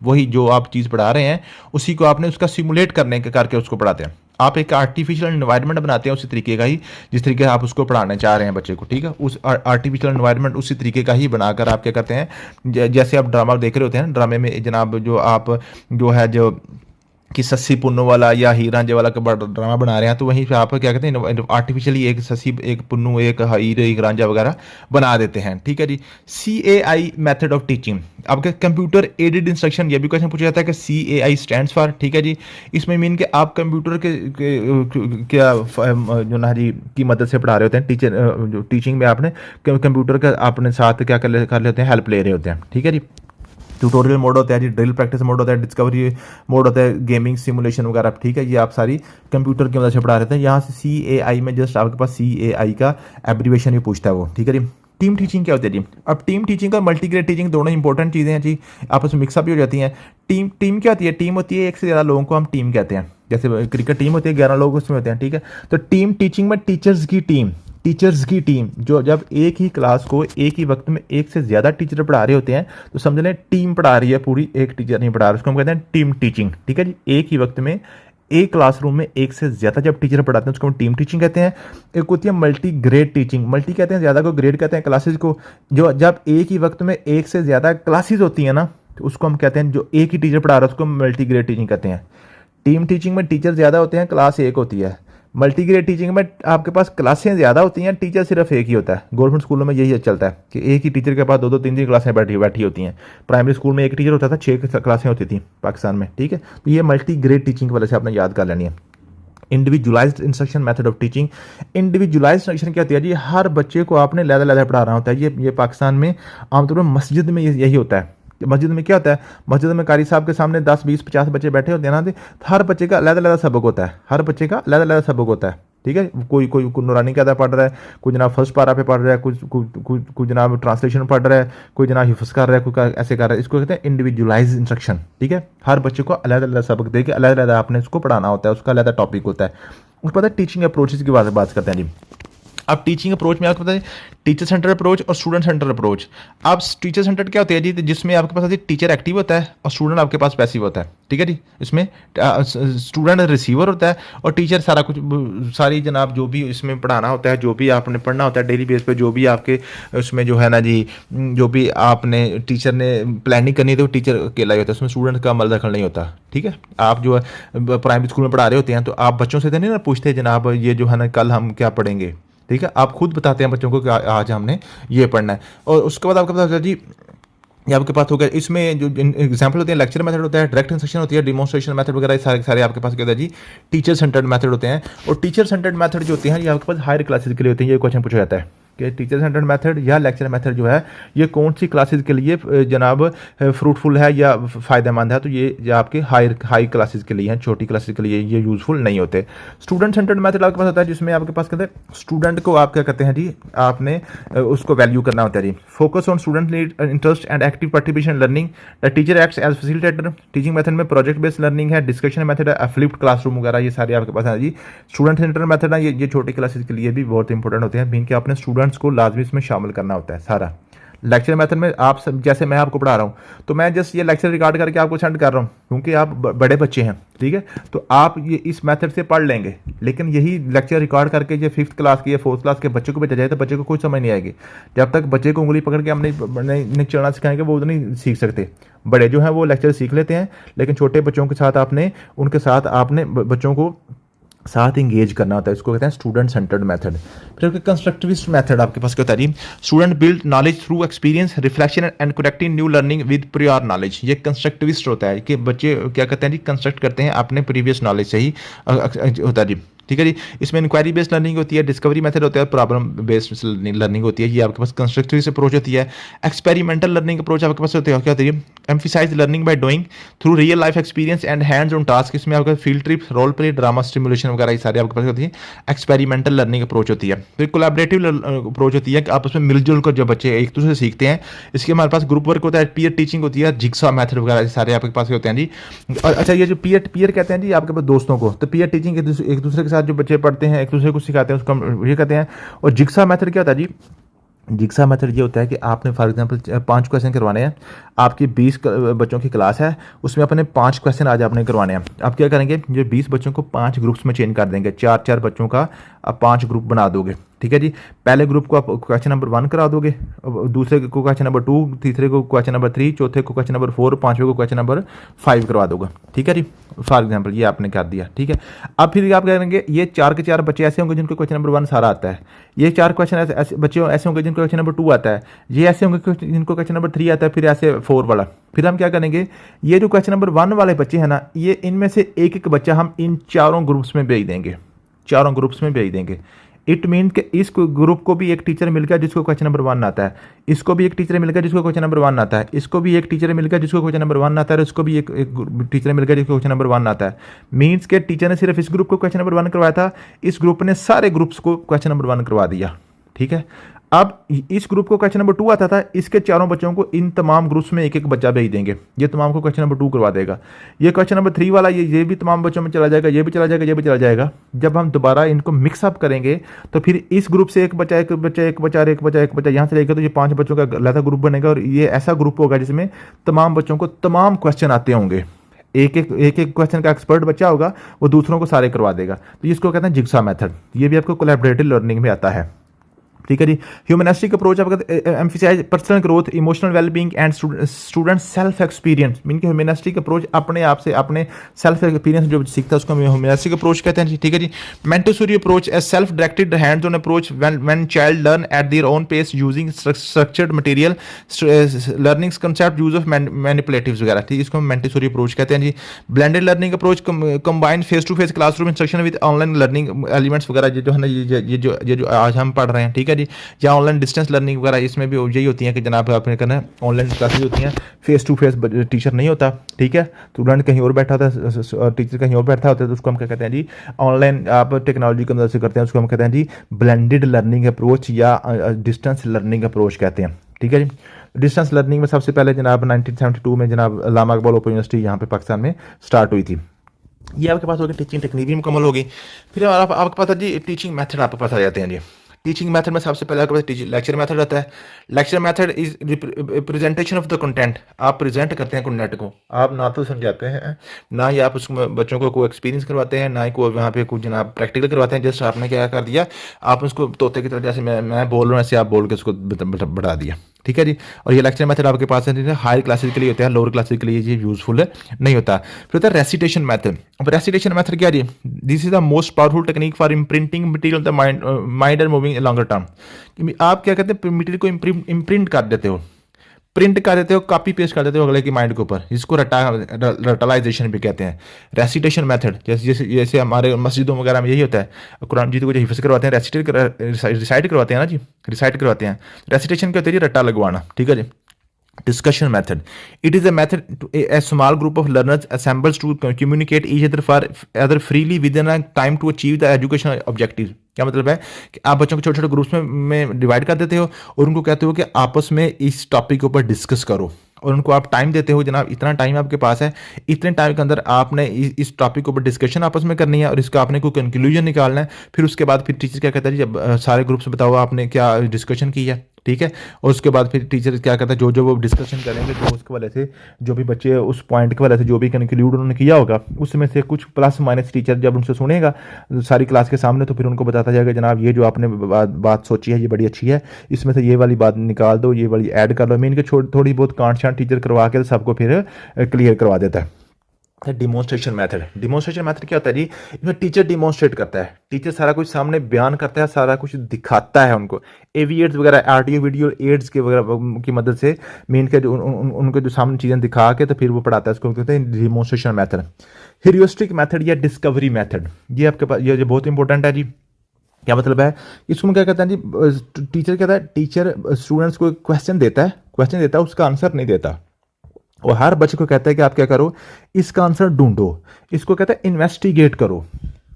A: वही जो आप चीज़ पढ़ा रहे हैं उसी को आपने उसका सिमुलेट करने के करके उसको पढ़ाते हैं। आप एक आर्टिफिशियल एनवायरनमेंट बनाते हैं उसी तरीके का ही जिस तरीके से आप उसको पढ़ाना चाह रहे हैं बच्चे को, ठीक है। उस आर्टिफिशियल एनवायरनमेंट उसी तरीके का ही बनाकर आप क्या करते हैं, जैसे आप ड्रामा देख रहे होते हैं, ड्रामे में जनाब जो आप जो कि सस्सी पुन्नू वाला या हीर रांझे वाला का ड्रामा बना रहे हैं, तो वहीं पे आप क्या कहते हैं आर्टिफिशियली एक सस्सी, एक पुन्नू, एक हीर, एक रांझा वगैरह बना देते हैं, ठीक है जी। CAI मेथड ऑफ टीचिंग, आपके कंप्यूटर एडेड इंस्ट्रक्शन, ये भी क्वेश्चन पूछा जाता है कि CAI स्टैंड्स फॉर, ठीक है जी। इसमें मीन कि आप कंप्यूटर के क्या जो ना जी की मदद से पढ़ा रहे होते हैं। टीचर जो टीचिंग में आपने कंप्यूटर का अपने साथ क्या कर लेते हैं, हेल्प ले रहे होते हैं, ठीक है जी। ट्यूटोरियल मोड होता है जी, ड्रिल प्रैक्टिस मोड होता है, डिस्कवरी मोड होता है, गेमिंग सिमुलेशन वगैरह, ठीक है। ये आप सारी कंप्यूटर की मदद से पढ़ा रहते हैं। यहाँ से CAI में जस्ट आपके पास CAI का एब्रीवेशन ही पूछता है वो, ठीक है जी। टीम टीचिंग क्या होती है जी? अब टीम टीचिंग और मल्टीग्रेड टीचिंग दोनों इंपॉर्टेंट चीज़ें हैं जी, आपस में मिक्सअप भी हो जाती हैं। टीम क्या होती है? टीम होती है एक से ज़्यादा लोगों को हम टीम कहते हैं। जैसे क्रिकेट टीम होती है, 11 लोग उसमें होते हैं, ठीक है। तो टीम टीचिंग में टीचर्स की टीम जो जब एक ही क्लास को एक ही वक्त में एक से ज़्यादा टीचर पढ़ा रहे होते हैं तो समझ लें टीम पढ़ा रही है, पूरी एक टीचर नहीं पढ़ा रहा, उसको हम कहते हैं टीम टीचिंग, ठीक है जी। एक ही वक्त में एक क्लासरूम में एक से ज़्यादा जब टीचर पढ़ाते हैं उसको हम टीम टीचिंग कहते हैं। एक होती है मल्टी ग्रेड टीचिंग, मल्टी कहते हैं ज़्यादा को, ग्रेड कहते हैं क्लासेज को। जो जब एक ही वक्त में एक से ज़्यादा क्लासेज होती हैं ना, तो उसको हम कहते हैं, जो एक ही टीचर पढ़ा रहा है उसको मल्टी ग्रेड टीचिंग कहते हैं। टीम टीचिंग में टीचर ज़्यादा होते हैं, क्लास एक होती है। मल्टीग्रेड टीचिंग में आपके पास क्लासें ज़्यादा होती हैं, टीचर सिर्फ एक ही होता है। गवर्नमेंट स्कूलों में यही चलता है कि एक ही टीचर के पास 2-2 3-3 क्लासें बैठी होती हैं। प्राइमरी स्कूल में एक टीचर होता था, 6 क्लासें होती थी पाकिस्तान में, ठीक है। तो ये मल्टीग्रेड टीचिंग की वजह से आपने याद कर लेनी है। Individualised instruction method of teaching. Individualised instruction क्या होती है जी? हर बच्चे को आपने लहदा पढ़ा रहा होता है। ये पाकिस्तान में आमतौर पर मस्जिद में यही होता है। मस्जिद में क्या होता है? मस्जिद में कारी साहब के सामने 10, 20, 50 बच्चे बैठे होते हैं ना, हर बच्चे का अलग-अलग सबक होता है। हर बच्चे का अलग-अलग सबक होता है, ठीक है। कोई नूरानी का पढ़ रहा है, कोई जनाब फर्स्ट पारा पे पढ़ रहा है, कुछ जनाब ट्रांसलेशन पढ़ रहा है, कोई जनाब हिफ्स कर रहा है, कोई ऐसे कर रहा है। इसको कहते हैं इंडिविजुअलाइज इंस्ट्रक्शन, ठीक है। हर बच्चे को अलग-अलग सबक दे के अलग-अलग आपने उसको पढ़ाना होता है, उसका अलग टॉपिक होता है। उसके बाद टीचिंग अप्रोचेस की बात करते हैं जी। अब टीचिंग अप्रोच में आपको पता है टीचर सेंटर अप्रोच और स्टूडेंट सेंटर अप्रोच। अब टीचर सेंटर क्या होती है जी? जिसमें आपके पास टीचर एक्टिव होता है और स्टूडेंट आपके पास पैसिव होता है, ठीक है जी। इसमें स्टूडेंट रिसीवर होता है और टीचर सारा कुछ, सारी जनाब जो भी इसमें पढ़ाना होता है, जो भी आपने पढ़ना होता है डेली बेस पे, जो भी आपके उसमें जो है ना जी, जो भी आपने टीचर ने प्लानिंग करनी है तो टीचर अकेला ही होता है, उसमें स्टूडेंट का मल दखल नहीं होता, ठीक है। आप जो है प्राइमरी स्कूल में पढ़ा रहे होते हैं तो आप बच्चों से तो नहीं ना पूछते जनाब ये जो है ना कल हम क्या पढ़ेंगे, ठीक है। आप खुद बताते हैं बच्चों को कि आज हमने ये पढ़ना है। और उसके बाद आपके पास जी ये आपके पास हो गया। इसमें जो एग्जाम्पल होते हैं, लेक्चर मेथड होता है, डायरेक्ट इंस्ट्रक्शन होती है, डिमोन्स्ट्रेशन मेथड वगैरह, सारे आपके पास क्या होता है जी? टीचर सेंटर्ड मेथड होते हैं। और टीचर सेंटर्ड मेथड जो होते हैं ये आपके पास हायर क्लासेस के लिए होते हैं। ये क्वेश्चन पूछा जाता है कि टीचर सेंटर्ड मेथड या लेक्चर मेथड जो है ये कौन सी क्लासेस के लिए जनाब फ्रूटफुल है या फ़ायदेमंद है, तो ये आपके हाई क्लासेस के लिए हैं, छोटी क्लासेस के लिए ये यूज़फुल नहीं होते। स्टूडेंट सेंटर्ड मेथड आपके पास होता है जिसमें आपके पास कहते हैं स्टूडेंट को आप क्या कहते हैं जी, आपने उसको वैल्यू करना होता है जी। Focus on student need interest and active participation learning. The teacher acts as facilitator. Teaching method में प्रोजेक्ट बेस्ड लर्निंग है, डिस्कशन मेथड है, फ्लिप्ड क्लासरूम वगैरह ये सारे आपके पास है जी। स्टूडेंट सेंटर्ड मेथड है, ये छोटी क्लासेस के लिए भी बहुत इंपॉर्टेंट होते हैं, मीन कि आपने स्टूडेंट्स को लाजमी इसमें शामिल करना होता है सारा। लेक्चर मेथड में आप सब जैसे मैं आपको पढ़ा रहा हूँ तो मैं जस्ट ये लेक्चर रिकॉर्ड करके आपको सेंड कर रहा हूँ क्योंकि आप बड़े बच्चे हैं, ठीक है, तो आप ये इस मेथड से पढ़ लेंगे। लेकिन यही लेक्चर रिकॉर्ड करके जो 5th क्लास के या 4th क्लास के बच्चे को भेजा जाए तो बच्चे को कुछ समझ नहीं आएगी। जब तक बच्चे को उंगली पकड़ के हम नहीं चलना सिखाएंगे वो नहीं सीख सकते। बड़े जो हैं वो लेक्चर सीख लेते हैं, लेकिन छोटे बच्चों के साथ आपने बच्चों को साथ इंगेज करना होता है, इसको कहते हैं स्टूडेंट सेंटर्ड मेथड। फिर कंस्ट्रक्टिविस्ट मेथड आपके पास क्या होता है, student build knowledge through experience reflection and correcting new learning with prior knowledge. ये कंस्ट्रक्टिविस्ट होता है कि बच्चे क्या कहते हैं जी, कंस्ट्रक्ट करते हैं अपने प्रीवियस नॉलेज से ही होता है जी, ठीक है जी। इसमें इंक्वायरी बेस्ड लर्निंग होती है, डिस्कवरी मेथड होता है, प्रॉब्लम बेस्ड लर्निंग होती है, ये आपके पास कंस्ट्रक्टिव अप्रोच होती है। एक्सपेरिमेंटल लर्निंग अप्रोच आपके पास होती है, क्या होती है, emphasize learning by doing through real life experience and hands on task. इसमें आपका field trips, role play, drama, stimulation वगैरह ये सारे आपके पास होती है। एक्सपेरिमेंटल लर्निंग अप्रोच होती है। फिर कोलैबोरेटिव अप्रोच होती है कि आपस में मिलजुल कर जो बच्चे एक दूसरे से सीखते हैं। इसके हमारे पास ग्रुप वर्क होता है, पीयर टीचिंग होती है, जिग्सॉ मेथड वगैरह सारे आपके पास होते हैं जी। अच्छा, ये जो पीयर कहते हैं जी आपके पास दोस्तों को, तो पीयर टीचिंग एक दूसरे के साथ जो बच्चे पढ़ते हैं एक दूसरे को सिखाते हैं उसको ये कहते हैं। और जिग्सा मेथड क्या होता है जी, जिग्सा मेथड ये होता है कि आपने फॉर एग्जांपल 5 क्वेश्चन करवाने हैं, आपकी 20 बच्चों की क्लास है, उसमें अपने 5 क्वेश्चन आज आपने करवाने हैं। आप क्या करेंगे, ये 20 बच्चों को 5 ग्रुप्स में चेंज कर देंगे, 4-4 बच्चों का आप 5 ग्रुप बना दोगे, ठीक है जी। पहले ग्रुप को आप क्वेश्चन नंबर 1 करा दोगे, दूसरे को क्वेश्चन नंबर 2, तीसरे को क्वेश्चन नंबर 3, चौथे को क्वेश्चन नंबर 4, पाँचवें को क्वेश्चन नंबर 5 करवा दोगे, ठीक है जी। फॉर एग्जाम्पल ये आपने कर दिया, ठीक है। अब फिर आप करेंगे, ये 4 के 4 बच्चे ऐसे होंगे जिनको क्वेश्चन नंबर 1 सारा आता है, ये 4 क्वेश्चन ऐसे बच्चे ऐसे होंगे जिनको क्वेश्चन नंबर 2 आता है, ये ऐसे होंगे जिनको क्वेश्चन नंबर 3 आता है, फिर ऐसे 4 वाला। फिर हम क्या करेंगे, ये जो क्वेश्चन नंबर 1 वाले बच्चे हैं ना, ये इनमें से एक बच्चा हम इन चारों ग्रुप्स में भेज देंगे, चारों ग्रुप्स में भेज देंगे। इट मीन कि इस ग्रुप को भी एक टीचर मिल गया जिसको क्वेश्चन नंबर 1 आता है, इसको भी एक टीचर मिल गया जिसको क्वेश्चन नंबर 1 आता है, इसको भी एक टीचर मिल गया जिसको क्वेश्चन नंबर 1 आता है, और इसको भी एक टीचर मिल गया जिसको क्वेश्चन नंबर 1 आता है। मीन्स के टीचर ने सिर्फ इस ग्रुप को क्वेश्चन नंबर 1 करवाया था, इस ग्रुप ने सारे ग्रुप्स को क्वेश्चन नंबर 1 करवा दिया, ठीक है। अब इस ग्रुप को क्वेश्चन नंबर 2 आता था, इसके चारों बच्चों को इन तमाम ग्रुप्स में एक एक बच्चा भेज देंगे, ये तमाम को क्वेश्चन नंबर 2 करवा देगा। ये क्वेश्चन नंबर 3 वाला ये भी तमाम बच्चों में चला जाएगा, ये भी चला जाएगा, ये भी चला जाएगा। जब हम दोबारा इनको मिक्सअप करेंगे तो फिर इस ग्रुप से एक बच्चा यहाँ से लेकर तो ये 5 बच्चों का अलग ग्रुप बनेगा, और ये ऐसा ग्रुप होगा जिसमें तमाम बच्चों को तमाम क्वेश्चन आते होंगे। एक एक क्वेश्चन का एक्सपर्ट बच्चा होगा, वो दूसरों को सारे करवा देगा। तो इसको कहते हैं जिग्सा मेथड। ये भी आपको कोलैबोरेटिव लर्निंग में आता है, ठीक है जी। ह्यूमनिस्टिक अप्रोच आपका emphasize personal growth, emotional wellbeing and student self experience. Mean के ह्यूमनिस्टिक अप्रोच अपने आप से अपने सेल्फ एक्सपीरियंस जो सीखता है उसको ह्यूमनिस्टिक अप्रोच कहते हैं, ठीक है जी। Montessori approach a self directed hands on approach when child learn at their own pace using structured material, learning concept, use of manipulatives वगैरह, ठीक है, इसको मेंटोसरी अप्रोच कहते हैं जी। Blended learning approach combine face to face classroom instruction with online learning elements वगैरह, ये जो है ना ये जो आज हम पढ़ रहे हैं, ठीक है जी। या ऑनलाइन डिस्टेंस लर्निंग वगैरह, इसमें भी यही होती है कि जनाब आपने करना है, ऑनलाइन क्लासेस होती हैं, फेस टू फेस टीचर नहीं होता, ठीक है, स्टूडेंट कहीं और बैठा होता है और टीचर कहीं और बैठा होता है, तो उसको हम क्या कहते हैं जी, ऑनलाइन आप टेक्नोलॉजी की मदद से करते हैं, उसको हम कहते हैं जी ब्लेंडेड लर्निंग अप्रोच या डिस्टेंस लर्निंग अप्रोच कहते हैं, ठीक है जी। डिस्टेंस लर्निंग में सबसे पहले जनाब 1972 में जनाब अल्लामा इकबाल ओपन यूनिवर्सिटी यहाँ पे पाकिस्तान में स्टार्ट हुई थी। ये आपके पास होगी, टीचिंग टेक्निक भी मुकम्मल होगी। फिर आपके पास है जी टीचिंग मेथड आपके पास आ जाते हैं जी। टीचिंग मेथड में सबसे पहले आपके पास लेक्चर मेथड रहता है। Lecture method is presentation of the content. आप प्रेजेंट करते हैं कंटेंट को, आप ना तो समझाते हैं, ना ही आप उसमें बच्चों को कोई एक्सपीरियंस करवाते हैं, ना ही कोई वहाँ पे कुछ जनाब प्रैक्टिकल करवाते हैं। जस्ट आपने क्या कर दिया, आप उसको तोते की तरह जैसे मैं बोल रहा हूँ ऐसे आप बोल के उसको बढ़ा दिया, ठीक है जी। और ये लेक्चर मेथड आपके पास है, हायर क्लासेस के लिए होता है, लोअर क्लासेस के लिए ये यूजफुल नहीं होता। फिर होता है रेसिटेशन मेथड। अब रेसिटेशन मेथड क्या है, this is the most powerful technique for imprinting material the mind and moving longer term. आप क्या कहते हैं, मटेरियल को इम्प्रिंट कर देते हो, प्रिंट कर देते हो, कॉपी पेस्ट कर देते हो अगले की माइंड के ऊपर, जिसको रटलाइजेशन भी कहते हैं। रेसिटेशन मेथड, जैसे जैसे जैसे हमारे मस्जिदों वगैरह में यही होता है, कुरान मजीद को जो हिफ्ज़ करवाते हैं, रिसाइट करवाते हैं ना जी, रिसाइट करवाते हैं। रेसिटेशन क्या होती है जी? रट्टा लगवाना, ठीक है जी। Discussion method. It is a method to a small group of learners assembles to communicate each other for other freely within a time to achieve the educational objective. क्या मतलब है कि आप बच्चों को छोटे छोटे ग्रुप्स में डिवाइड कर देते हो और उनको कहते हो कि आपस में इस टॉपिक के ऊपर डिस्कस करो, और उनको आप टाइम देते हो, जनाब इतना टाइम आपके पास है, इतने टाइम के अंदर आपने इस टॉपिक के ऊपर डिस्कशन आपस में करनी है और इसका आपने कोई कंक्लूजन निकालना है। फिर उसके बाद फिर टीचर क्या कहता है जी, जब सारे ग्रुप्स बताओ आपने क्या डिस्कशन की है, ठीक है। और उसके बाद फिर टीचर क्या करता है, जो जो वो डिस्कशन करेंगे, तो उसके वाले से जो भी बच्चे उस पॉइंट के वाले से जो भी कंक्लूड उन्होंने किया होगा, उसमें से कुछ प्लस माइनस टीचर जब उनसे सुनेगा सारी क्लास के सामने, तो फिर उनको बताता जाएगा जनाब ये जो आपने बात सोची है ये बड़ी अच्छी है, इसमें से ये वाली बात निकाल दो, ये वाली ऐड कर लो। मीन के थोड़ी बहुत कांट शांट टीचर करवा के सबको फिर क्लियर करवा देता है। Demonstration method. डिमॉन्स्ट्रेशन मेथड क्या होता है जी? इसमें टीचर डिमॉन्स्ट्रेट करता है, टीचर सारा कुछ सामने बयान करता है, सारा कुछ दिखाता है उनको, एवीएड्स वगैरह, ऑडियो वीडियो एड्स के वगैरह की मदद से मेन के जो उनको जो सामने चीज़ें दिखा के तो फिर वो पढ़ाता है, उसको कहते हैं डिमॉन्स्ट्रेशन मेथड। ह्यूरिस्टिक मेथड या डिस्कवरी मेथड, ये आपके पास ये बहुत इंपॉर्टेंट है जी। क्या मतलब है इसमें? क्या कहता है जी, टीचर कहता है, टीचर स्टूडेंट्स को क्वेश्चन देता है, उसका आंसर नहीं देता, और हर बच्चे को कहता है कि आप क्या करो, इसका आंसर ढूंढो, इसको कहता है इन्वेस्टिगेट करो,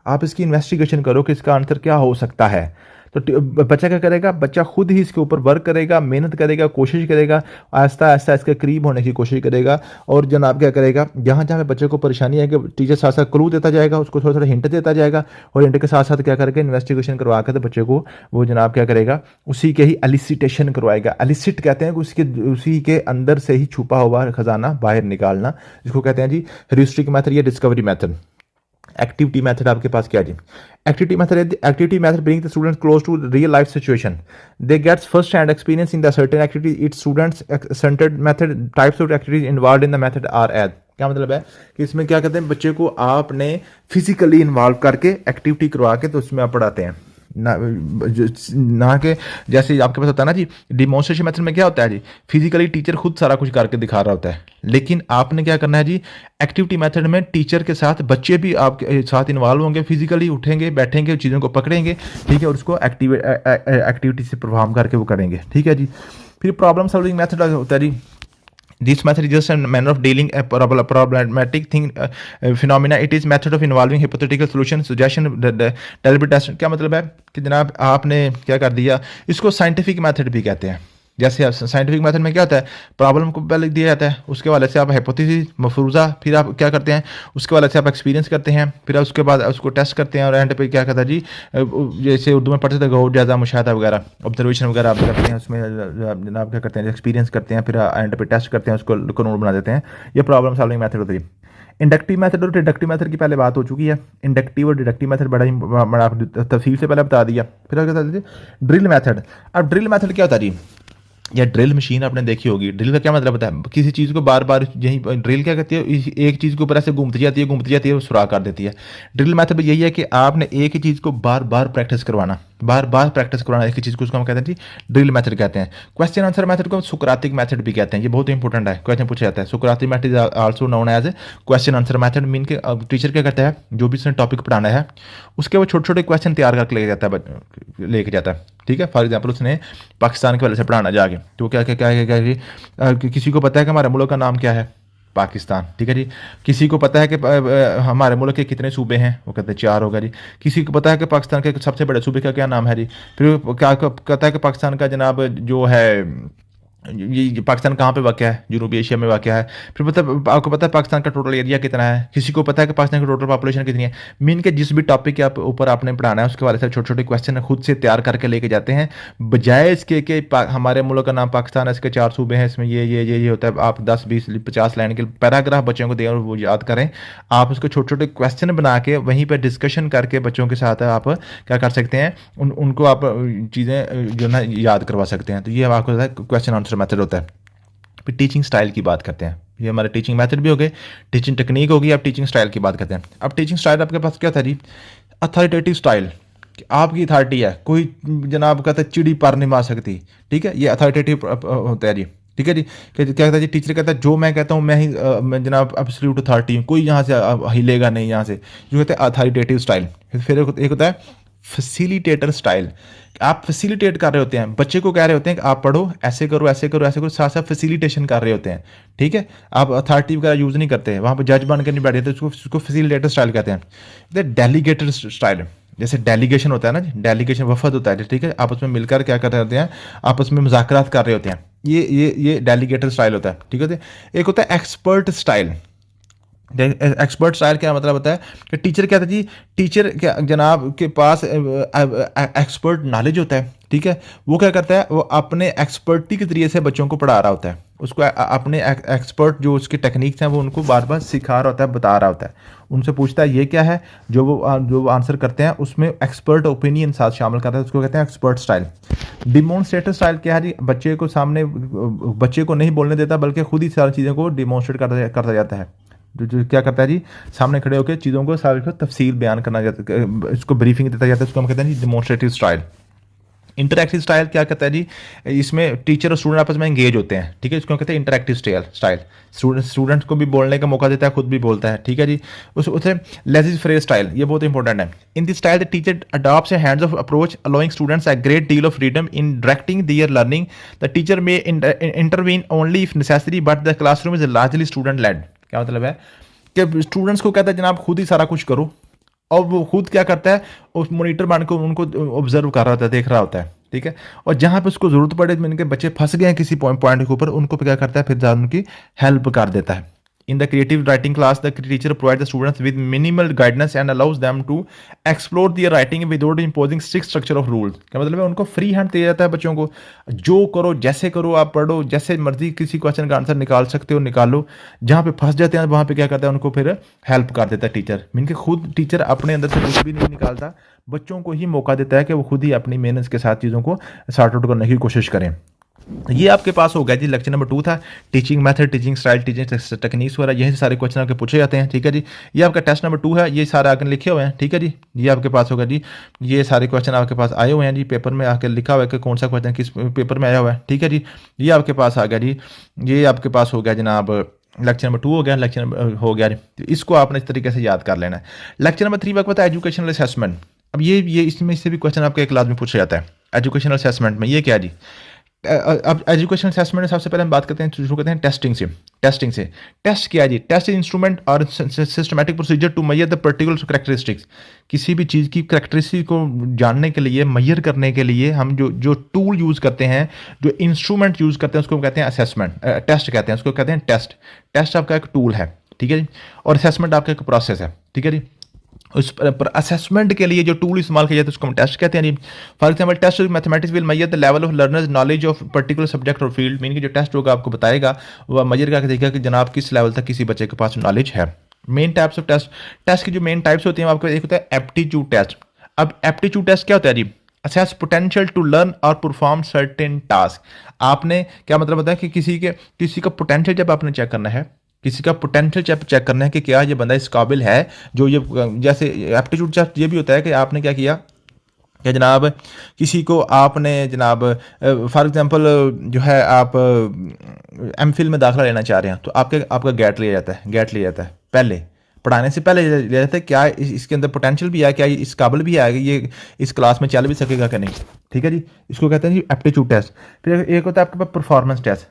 A: आप इसकी इन्वेस्टिगेशन करो कि इसका आंसर क्या हो सकता है। तो बच्चा क्या करेगा? बच्चा खुद ही इसके ऊपर वर्क करेगा, मेहनत करेगा, कोशिश करेगा, आहिस्ता आहिस्ता इसके करीब होने की कोशिश करेगा। और जनाब क्या करेगा, जहाँ जहाँ पे बच्चे को परेशानी है कि टीचर साथ साथ क्लू देता जाएगा, उसको थोड़ा थोड़ा हिंट देता जाएगा, और हिंट के साथ साथ क्या करेगा, इन्वेस्टिगेशन करवा कर तो बच्चे को वो जनाब क्या करेगा, उसी के ही एलिसिटेशन करवाएगा। एलिसिट कहते हैं कि उसी के अंदर से ही छुपा हुआ खजाना बाहर निकालना, जिसको कहते हैं जी ह्यूरिस्टिक मेथड या डिस्कवरी मेथड। एक्टिविटी मेथड आपके पास क्या जी? Activity method bring the students close to real life situation, they gets first hand experience in the certain activity, it's students centred method, types of activities involved in the method are as. क्या मतलब है कि इसमें क्या कहते हैं, बच्चे को आपने फिजिकली इन्वॉल्व करके एक्टिविटी करवा के तो उसमें आप पढ़ाते हैं, ना कि जैसे आपके पास होता है ना जी, डिमॉन्स्ट्रेशन मेथड में क्या होता है जी, फिजिकली टीचर खुद सारा कुछ करके दिखा रहा होता है, लेकिन आपने क्या करना है जी, एक्टिविटी मेथड में टीचर के साथ बच्चे भी आपके साथ इन्वॉल्व होंगे, फिजिकली उठेंगे, बैठेंगे, चीज़ों को पकड़ेंगे, ठीक है, और उसको एक्टिविटी से परफॉर्म करके वो करेंगे, ठीक है जी। फिर प्रॉब्लम सॉल्विंग मेथड होता है जी, this method is just a manner of dealing a problematic thing phenomena. It is method of involving hypothetical solution, suggestion, deliberation. क्या मतलब है कि जनाब आपने क्या कर दिया, इसको साइंटिफिक मेथड भी कहते हैं। जैसे साइंटिफिक मेथड में क्या होता है, प्रॉब्लम को पहले दिया जाता है, उसके वाले से आप हाइपोथेसिस, मफरूज़ा, फिर आप क्या करते हैं, उसके वाले से आप एक्सपीरियंस करते हैं, फिर उसके बाद उसको टेस्ट करते हैं, और एंड पे क्या कहता है जी, जैसे उर्दू में पढ़ते थे गौर जायज़ा मुशाहदा वगैरह, ऑब्जर्वेशन वगैरह आप करते हैं, उसमें जनाब क्या करते हैं, एक्सपीरियंस करते हैं, फिर एंड पे टेस्ट करते हैं, उसको नोट बना देते हैं। ये प्रॉब्लम सॉल्विंग मेथड होती है। इंडक्टिव मेथड और डिडक्टिव मेथड की पहले बात हो चुकी है। इंडक्टिव और डिडक्टिव मेथड बड़ा तफसील से पहले बता दिया। फिर क्या कहते हैं, ड्रिल मेथड। अब ड्रिल मेथड क्या होता है जी, या ड्रिल मशीन आपने देखी होगी। ड्रिल का क्या मतलब होता है, किसी चीज़ को बार बार यही ड्रिल क्या कहती है, एक चीज़ के ऊपर ऐसे घूमती जाती है, वो सुराख कर देती है। ड्रिल मेथड यही है कि आपने एक ही चीज़ को बार बार प्रैक्टिस करवाना, एक ही चीज़ को, उसको हम कहते हैं जी ड्रिल मेथड कहते हैं। क्वेश्चन आंसर मेथड को सुकरातिक मेथड भी कहते हैं, ये बहुत इंपॉर्टेंट है, क्वेश्चन पूछा जाता है। Socratic method is also known as question answer method. Mean के टीचर क्या करता है, जो भी उसने टॉपिक पढ़ाना है उसके वो छोटे छोटे क्वेश्चन तैयार करके लेके जाता है, ठीक है। फॉर एग्जाम्पल उसने पाकिस्तान के वाले से पढ़ाना जाके, तो क्या क्या क्या क्या क्या किसी को पता है कि हमारे मुल्क का नाम क्या है, पाकिस्तान, ठीक है जी। किसी को पता है कि हमारे मुल्क के कितने सूबे हैं, वो कहते हैं 4 होगा जी। किसी को पता है कि पाकिस्तान के सबसे बड़े सूबे का क्या नाम है जी। फिर क्या कहता है कि पाकिस्तान का जनाब जो है ये पाकिस्तान कहाँ पे वाक़या है, जनूबी एशिया में वाक़या है। फिर मतलब आपको पता है पाकिस्तान का टोटल एरिया कितना है, किसी को पता है कि पाकिस्तान की टोटल पॉपुलेशन कितनी है। मीन के जिस भी टॉपिक के ऊपर आपने पढ़ाना है उसके वाले से छोटे छोटे क्वेश्चन खुद से तैयार करके लेके जाते हैं, बजाय इसके कि हमारे मुल्क का नाम पाकिस्तान है, इसके 4 सूबे हैं, इसमें ये होता है। आप 10 20 50 लाइन के पैराग्राफ बच्चों को दें और वो याद करें। आप उसको छोटे छोटे क्वेश्चन बना के वहीं पर डिस्कशन करके बच्चों के साथ आप क्या कर सकते हैं, उनको आप चीज़ें जो ना याद करवा सकते हैं। तो ये आपको क्वेश्चन आंसर मेथड होता है। फिर टीचिंग स्टाइल की बात करते हैं। ये हमारे टीचिंग मेथड भी हो गए, टीचिंग टेक्निक होगी, अब टीचिंग स्टाइल की बात करते हैं। अब टीचिंग स्टाइल आपके पास क्या था जी, अथॉरिटेटिव स्टाइल, आपकी अथॉरिटी है, कोई जनाब कहता है चिड़ी पर नहीं मार सकती, ठीक है, ये अथॉरिटेटिव होता है जी, ठीक है जी। क्या कहता है जी, टीचर कहता है जो मैं कहता हूँ मैं ही मैं जनाब एब्सोल्यूट अथॉरिटी हूँ, कोई यहाँ से हिलेगा नहीं यहाँ से, जो कहते हैं अथॉरिटेटिव स्टाइल। फिर एक होता है फैसिलिटेटर स्टाइल। आप फैसिलिटेट कर रहे होते हैं, बच्चे को कह रहे होते हैं कि आप पढ़ो, ऐसे करो ऐसे करो ऐसे करो, साथ साथ फैसिलिटेशन कर रहे होते हैं। ठीक है, आप अथॉरिटी वगैरह यूज़ नहीं करते, वहाँ पर जज बन कर नहीं बैठे, तो उसको फैसिलिटेटर स्टाइल कहते हैं। डेलीगेटेड स्टाइल, जैसे डेलीगेशन होता है ना, डेलीगेशन वफद होता है, ठीक है, आपस में मिलकर क्या कर रहे होते हैं, आपस में मुज़ाकरात कर रहे होते हैं, ये डेलीगेटर स्टाइल होता है। ठीक है, एक होता है एक्सपर्ट स्टाइल। एक्सपर्ट स्टाइल क्या मतलब होता है कि टीचर क्या था जी, टीचर क्या जनाब के पास एक्सपर्ट नॉलेज होता है। ठीक है, वो क्या करता है, वो अपने एक्सपर्टी के जरिए से बच्चों को पढ़ा रहा होता है, उसको अपने एक्सपर्ट जो उसके टेक्निक्स हैं वो उनको बार बार सिखा रहा होता है, बता रहा होता है, उनसे पूछता है ये क्या है, जो वो आंसर करते हैं उसमें एक्सपर्ट ओपिनियन साथ शामिल करता है, उसको कहते हैं एक्सपर्ट स्टाइल। डिमॉन्स्ट्रेटर स्टाइल क्या है जी, बच्चे को सामने, बच्चे को नहीं बोलने देता बल्कि खुद ही सारी चीज़ों को डिमॉन्स्ट्रेट करता जाता है। जो क्या करता है जी, सामने खड़े होकर चीज़ों को सारी को तफसील बयान करना जाता है, इसको ब्रीफिंग देता जाता है, उसको हम कहते हैं जी डिमॉन्स्ट्रेटिव स्टाइल। इंटरैक्टिव स्टाइल क्या कहता है जी, इसमें टीचर और स्टूडेंट आपस में एंगेज होते हैं। ठीक है, इसको कहते हैं इंटरैक्टिव स्टाइल। स्टूडेंट्स को भी बोलने का मौका देता है, खुद भी बोलता है। ठीक है जी, उसे लेजिज फ्रेज स्टाइल, ये बहुत इंपॉर्टेंट है। In this style the teacher adopts a hands off approach allowing students a great deal of freedom in directing their learning. The teacher may intervene only if necessary but the classroom is largely student led. क्या मतलब है कि students को कहता है जनाब खुद ही सारा कुछ करो, और वो खुद क्या करता है, उस मॉनिटर बन के उनको ऑब्जर्व कर रहा होता है, देख रहा होता है। ठीक है, और जहाँ पे उसको जरूरत पड़े, इनके बच्चे फंस गए हैं किसी पॉइंट के ऊपर, उनको क्या करता है, फिर ज़्यादा उनकी हेल्प कर देता है। In the creative writing class the teacher provide the students with minimal guidance and allows them to explore their writing without imposing strict structure of rule. क्या मतलब है, उनको फ्री हैंड दिया जाता है बच्चों को, जो करो जैसे करो, आप पढ़ो जैसे मर्जी, किसी क्वेश्चन का आंसर निकाल सकते हो निकालो, जहाँ पे फंस जाते हैं वहाँ पे क्या करता है, उनको फिर हेल्प कर देता है टीचर। मीन के खुद टीचर अपने अंदर से कुछ भी नहीं निकालता, बच्चों को ही मौका देता है कि वो खुद ही अपनी मेहनत के साथ चीज़ों को सॉर्ट आउट करने की कोशिश करें। ये आपके पास हो गया जी, लेक्चर नंबर 2 था, teaching method, teaching style, teaching techniques वगैरह, यही सारे क्वेश्चन आपके पूछे जाते हैं। ठीक है जी, ये आपका टेस्ट नंबर 2 है, ये सारे आगे लिखे हुए हैं। ठीक है जी, ये आपके पास होगा जी, ये सारे क्वेश्चन आपके पास आए हुए हैं जी, पेपर में आके लिखा हुआ है कि कौन सा क्वेश्चन किस पेपर में आया हुआ है। ठीक है जी, ये आपके पास आ गया जी, ये आपके पास हो गया जनाब, लेक्चर नंबर 2 हो गया, लेक्चर नंबर हो गया, तो इसको आपने इस तरीके से याद कर लेना है। लेक्चर नंबर 3 आपको पता है एजुकेशनल असेसमेंट। अब ये इसमें से भी क्वेश्चन आपके एक लाजमी पूछा जाता है एजुकेशनल असेसमेंट में। ये क्या जी, अब एजुकेशन असेसमेंट में सबसे पहले हम बात करते हैं, शुरू करते हैं टेस्टिंग से। टेस्ट क्या है जी, टेस्ट इज इंस्ट्रूमेंट और systematic procedure to measure the particular characteristics. किसी भी चीज़ की कैरेक्टरिस्टिक को जानने के लिए, मेजर करने के लिए हम जो टूल यूज़ करते हैं, जो इंस्ट्रूमेंट यूज़ करते हैं, उसको कहते हैं असेसमेंट, टेस्ट कहते हैं, उसको कहते हैं टेस्ट आपका एक टूल है। ठीक है जी, और असेसमेंट आपका एक प्रोसेस है। ठीक है जी, उस पर असेसमेंट के लिए जो टूल इस्तेमाल किया जाता है उसको हम टेस्ट कहते हैं जी। For example test mathematics will measure the level of learner's knowledge of particular subject और फील्ड। मीन कि जो टेस्ट होगा आपको बताएगा, वह मेजर करके देखेगा कि जनाब किस लेवल तक किसी बच्चे के पास नॉलेज है। मेन टाइप्स ऑफ टेस्ट की जो मेन टाइप्स होती हैं आपको एक होता है एप्टीट्यूड टेस्ट। अब एप्टीट्यूड टेस्ट क्या होता है जी, असेस पोटेंशियल टू लर्न और परफॉर्म सर्टेन टास्क। आपने क्या मतलब होता है कि किसी का पोटेंशियल जब आपने चेक करना है, किसी का पोटेंशियल चेक करना है कि क्या ये बंदा इस काबिल है, जो ये, जैसे एप्टीट्यूड टेस्ट ये भी होता है कि आपने क्या किया कि जनाब किसी को आपने जनाब फॉर एग्जांपल जो है आप एमफिल में दाखिला लेना चाह रहे हैं, तो आपका गेट लिया जाता है पहले, पढ़ाने से पहले लिया जाता है क्या इसके अंदर पोटेंशियल भी है, क्या इस काबिल भी है, ये इस क्लास में चल भी सकेगा कि नहीं। ठीक है जी, इसको कहते हैं जी एप्टीट्यूड टेस्ट। फिर एक होता है आपके पास परफॉर्मेंस टेस्ट।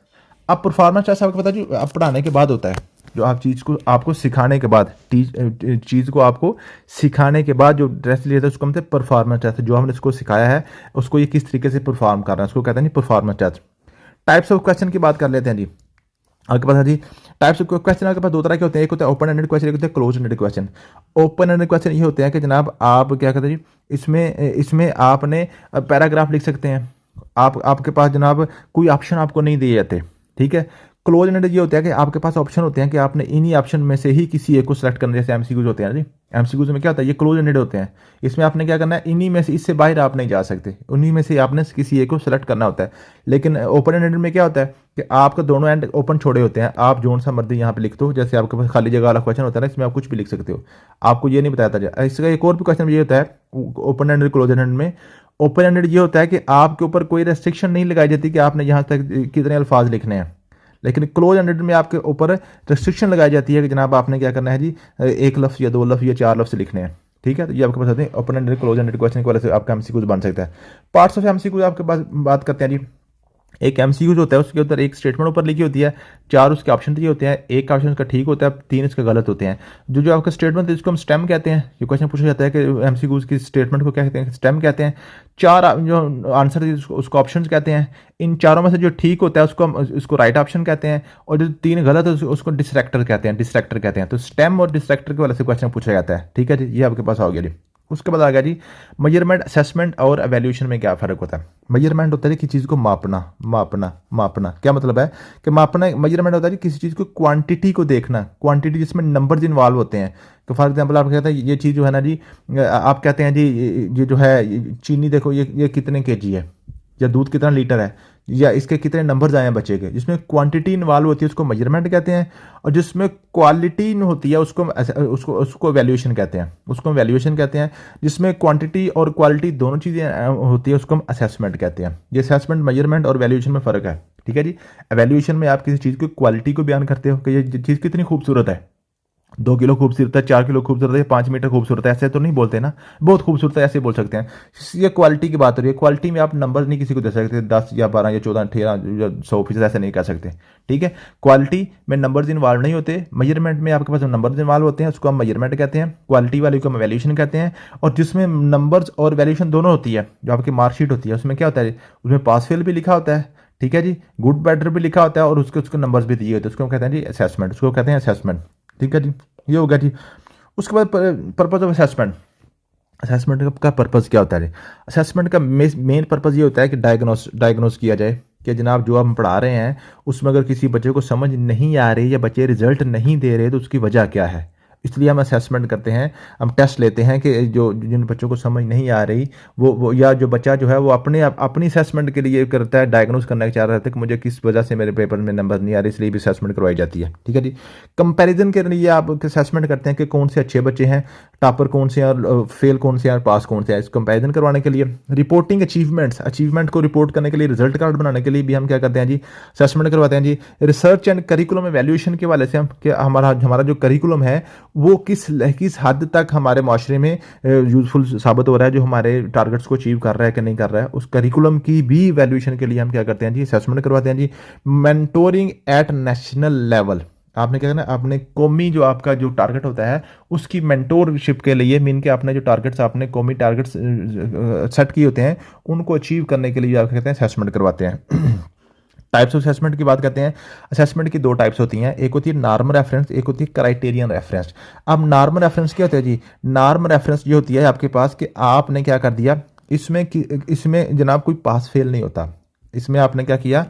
A: अब परफॉर्मेंस टेस्ट आपको पता है जो आप पढ़ाने के बाद होता है, जो आप चीज़ को आपको सिखाने के बाद, चीज़ को आपको सिखाने के बाद जो टेस्ट लिया था उसको हम परफॉर्मेंस टेस्ट, जो हमने इसको सिखाया है उसको ये किस तरीके से परफॉर्म कर रहा है, उसको कहते हैं जी performance test. Types of question की बात कर लेते हैं जी। आपके पास है जी टाइप्स ऑफ क्वेश्चन आपके पास 2 तरह के होते हैं, एक होता है ओपन एंडेड क्वेश्चन, एक होता है close ended question. Open ended question ये होते हैं कि जनाब आप क्या कहते हैं जी, इसमें आपने पैराग्राफ लिख सकते हैं, आपके पास जनाब कोई ऑप्शन आपको नहीं दिए जाते। ठीक है, क्लोज एंडेड ये होता है कि आपके पास ऑप्शन होते हैं कि आपने इन्हीं ऑप्शन में से ही किसी एक को सेलेक्ट करना, जैसे एमसीक्यूज होते हैं जी, एमसीक्यूज में क्या होता है, ये क्लोज एंडेड होते हैं, इसमें आपने क्या करना है, इन्हीं में से, इससे बाहर आप नहीं जा सकते, उन्हीं में से आपने किसी एक को सेलेक्ट करना होता है। लेकिन ओपन एंडेड में क्या होता है कि आपका दोनों एंड ओपन छोड़े होते हैं, आप जो सा मर्जी यहाँ पे लिख दो, जैसे आपके पास खाली जगह वाला क्वेश्चन होता है ना, इसमें आप कुछ भी लिख सकते हो, आपको ये नहीं बताया जाए। इसका एक और भी क्वेश्चन ये होता है ओपन एंडेड क्लोज एंडेड में। ओपन एंडेड ये होता है कि आपके ऊपर कोई रेस्ट्रिक्शन नहीं लगाई जाती कि आपने यहाँ तक कितने अल्फाज लिखने हैं। लेकिन क्लोज एंडेड में आपके ऊपर रिस्ट्रिक्शन लगाई जाती है कि जनाब आपने क्या करना है जी, एक लफ्ज़ या दो लफ्ज़ या चार लफ्ज़ लिखने हैं। ठीक है, तो ये आपके पास होते हैं open ended close ended question की वजह से आपका एमसीक्यूज बन सकता है। पार्ट्स ऑफ एमसीक्यूज आपके पास बात करते हैं जी। एक एमसीक्यूज होता है, उसके अंदर एक स्टेटमेंट ऊपर लिखी होती है, चार उसके ऑप्शन दिए होते हैं, एक ऑप्शन उसका ठीक होता है, तीन इसका गलत होते हैं। जो जो आपका स्टेटमेंट है जिसको हम स्टेम कहते हैं, ये क्वेश्चन पूछा जाता है कि एमसीक्यूज की स्टेटमेंट को क्या कहते हैं, स्टेम कहते हैं। चार जो आंसर है उसको ऑप्शन कहते हैं। इन चारों में से जो ठीक होता है उसको हम उसको राइट ऑप्शन कहते हैं, और जो तीन गलत है उसको डिस्ट्रैक्टर कहते हैं, डिस्ट्रैक्टर कहते हैं। तो स्टेम और डिस्ट्रैक्टर की वजह से क्वेश्चन पूछा जाता है। ठीक है जी, ये आपके पास आ गया जी। उसके बाद आ गया जी मेजरमेंट, असेसमेंट और एवेल्यूशन में क्या फ़र्क होता है। मेजरमेंट होता है कि चीज़ को मापना, मापना मापना क्या मतलब है कि मापना, मेजरमेंट होता है कि किसी चीज़ को क्वांटिटी को देखना, क्वांटिटी जिसमें नंबर्स इन्वॉल्व होते हैं। तो फॉर एग्जांपल आप कहते हैं ये चीज़ जो है ना जी, आप कहते हैं जी ये जो है चीनी देखो ये कितने केजी है, या दूध कितना लीटर है, या इसके कितने नंबर्स आए हैं बच्चे के, जिसमें क्वांटिटी इन्वॉल्व होती है उसको मेजरमेंट कहते हैं। और जिसमें क्वालिटी होती है उसको उसको उसको वैल्यूएशन कहते हैं, उसको वैल्यूएशन कहते हैं। जिसमें क्वांटिटी और क्वालिटी दोनों चीज़ें होती है उसको हम असेसमेंट कहते हैं। ये असेसमेंट, मेजरमेंट और वैल्यूएशन में फ़र्क है। ठीक है जी, वैल्यूएशन में आप किसी चीज़ की क्वालिटी को बयान करते हो कि ये चीज़ कितनी खूबसूरत है, 2 किलो खूबसूरत है, 4 किलो खूबसूरत है, 5 मीटर खूबसूरत है, ऐसे तो नहीं बोलते ना, बहुत खूबसूरत है ऐसे बोल सकते हैं। ये क्वालिटी की बात हो रही है, क्वालिटी में आप नंबर नहीं किसी को दे सकते, 10 या 12 या 14 13 या 100% ऐसे नहीं कह सकते। ठीक है, क्वालिटी में नंबर्स इन्वॉल्व नहीं होते। मेजरमेंट में आपके पास नंबर्स इन्वॉल्व होते हैं, उसको हम मेजरमेंट कहते हैं। क्वालिटी वाले को हम वैल्यूएशन कहते हैं। और जिसमें नंबर्स और वैल्यूएशन दोनों होती है, जो आपकी मार्कशीट होती है, उसमें क्या होता है, उसमें पास फेल भी लिखा होता है। ठीक है जी, गुड बैटर भी लिखा होता है, और उसके नंबर्स भी दिए होते हैं, उसको कहते हैं जी असेसमेंट, उसको कहते हैं असेसमेंट। ठीक है जी, ये हो गया जी। उसके बाद पर्पज ऑफ असेसमेंट, असेसमेंट का पर्पज़ क्या होता है। असेसमेंट का मेन पर्पज़ ये होता है कि डायग्नोस किया जाए कि जनाब जो हम पढ़ा रहे हैं उसमें अगर किसी बच्चे को समझ नहीं आ रही या बच्चे रिजल्ट नहीं दे रहे तो उसकी वजह क्या है। इसलिए हम असेसमेंट करते हैं, हम टेस्ट लेते हैं कि जो जिन बच्चों को समझ नहीं आ रही वो या जो बच्चा जो है वो अपनी असेसमेंट के लिए करता है, डायग्नोस करना चाह रहा था कि मुझे किस वजह से मेरे पेपर में नंबर नहीं आ रहे, इसलिए भी असेसमेंट करवाई जाती है। ठीक है जी, कंपैरिजन के लिए आप असेसमेंट करते हैं कि कौन से अच्छे बच्चे हैं, टॉपर कौन से हैं और फेल कौन से हैं और पास कौन से हैं, इस कंपैरिजन करवाने के लिए। रिपोर्टिंग अचीवमेंट को रिपोर्ट करने के लिए, रिजल्ट कार्ड बनाने के लिए भी हम क्या करते हैं जी, असेसमेंट करवाते हैं जी। रिसर्च एंड करिकुलम एवेल्यूएशन के वाले से हम कि हमारा जो करिकुलम है वो किस हद तक हमारे माशरे में यूजफुल साबित हो रहा है, जो हमारे टारगेट्स को अचीव कर रहा है कि नहीं कर रहा है। उस करिकुलम की भी वैल्यूएशन के लिए हम क्या करते हैं जी, असेसमेंट करवाते हैं जी। मेंटोरिंग एट नेशनल लेवल, आपने क्या करना है, आपने कौमी जो आपका जो टारगेट होता है उसकी मेंटोरशिप के लिए, मीन के आपने जो टारगेट्स आपने कौमी टारगेट्स सेट किए होते हैं उनको अचीव करने के लिए आप कहते हैं असेसमेंट करवाते हैं। टाइप्स ऑफ असेसमेंट की बात करते हैं। असेसमेंट की दो टाइप्स होती हैं, एक होती है नॉर्म रेफरेंस, एक होती है क्राइटेरियन रेफरेंस। अब नॉर्म रेफरेंस क्या होता है जी, नॉर्म रेफरेंस ये होती है आपके पास कि आपने क्या कर दिया, इसमें जनाब कोई पास फेल नहीं होता। इसमें आपने क्या किया,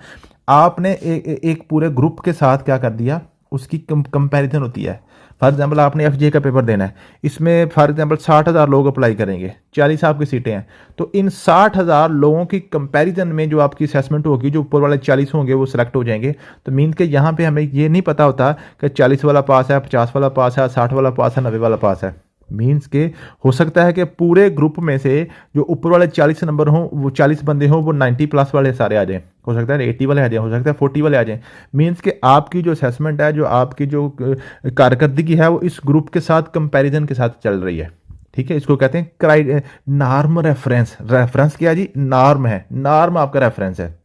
A: आपने एक पूरे ग्रुप के साथ क्या कर दिया, उसकी कंपैरिजन होती है। फॉर एग्जांपल आपने एफजे का पेपर देना है, इसमें फॉर एग्जांपल 60,000 लोग अप्लाई करेंगे, 40 आपकी सीटें हैं, तो इन 60,000 लोगों की कंपैरिजन में जो आपकी असेसमेंट होगी, जो ऊपर वाले 40 होंगे वो सिलेक्ट हो जाएंगे। तो मीन के यहाँ पे हमें ये नहीं पता होता कि 40 वाला पास है, 50 वाला पास है, 60 वाला पास है, 90 वाला पास है। मीन्स के हो सकता है कि पूरे ग्रुप में से जो ऊपर वाले 40 नंबर हों, वो 40 बंदे हों, वो 90 प्लस वाले सारे आ जाएं, हो सकता है 80 वाले आ जाएं, हो सकता है 40 वाले आ जाएं। मीन्स के आपकी जो असेसमेंट है, जो आपकी जो कारकर्दगी है, वो इस ग्रुप के साथ कंपैरिजन के साथ चल रही है। ठीक है, इसको कहते हैं नॉर्म रेफरेंस। रेफरेंस क्या है जी, नॉर्म है, नॉर्म आपका रेफरेंस है।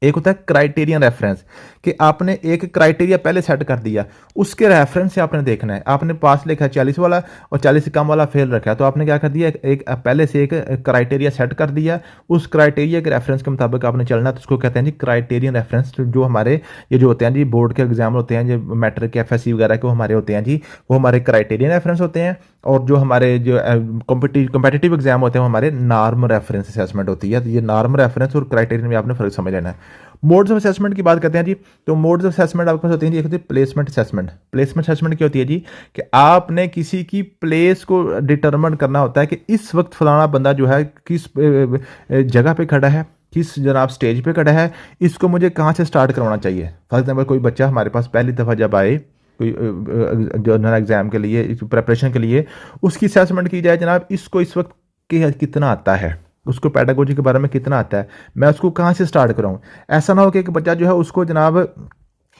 A: एक होता है क्राइटेरियन रेफरेंस, कि आपने एक क्राइटेरिया पहले सेट कर दिया, उसके रेफरेंस से आपने देखना है। आपने पास लिखा है 40 वाला और 40 से कम वाला फेल रखा है, तो आपने क्या कर दिया, एक पहले से एक क्राइटेरिया सेट कर दिया, उस क्राइटेरिया के रेफरेंस के मुताबिक आपने चलना। तो उसको कहते हैं जी क्राइटेरियन रेफरेंस। जो हमारे ये जो होते हैं जी बोर्ड के एग्जाम होते हैं, जो मैट्रिक के एफएससी वगैरह के, वो हमारे होते हैं जी, वो हमारे क्राइटेरियन रेफरेंस होते हैं। और जो हमारे जो कॉम्पिटिटिव एग्जाम होते हैं वो हमारे नॉर्म रेफरेंस असेसमेंट होती है। तो ये नॉर्म रेफरेंस और क्राइटेरियन में आपने फर्क समझ लेना है। मोड्स ऑफ असेसमेंट की बात करते हैं जी, तो मोड्स ऑफ असेसमेंट आपके पास होती है जी, एक होती है प्लेसमेंट असेसमेंट। प्लेसमेंट असेसमेंट क्या होती है जी, कि आपने किसी की प्लेस को डिटरमिन करना होता है कि इस वक्त फलाना बंदा जो है किस जगह पे खड़ा है, किस जनाब स्टेज पे खड़ा है, इसको मुझे कहाँ से स्टार्ट करवाना चाहिए। फॉर एग्जाम्पल कोई बच्चा हमारे पास पहली दफ़ा जब आए कोई जनरल एग्जाम के लिए, प्रिपरेशन के लिए, उसकी असेसमेंट की जाए, जनाब इसको इस वक्त कितना आता है, उसको पेडागोजी के बारे में कितना आता है, मैं उसको कहाँ से स्टार्ट कराऊँ। ऐसा ना हो कि एक बच्चा जो है उसको जनाब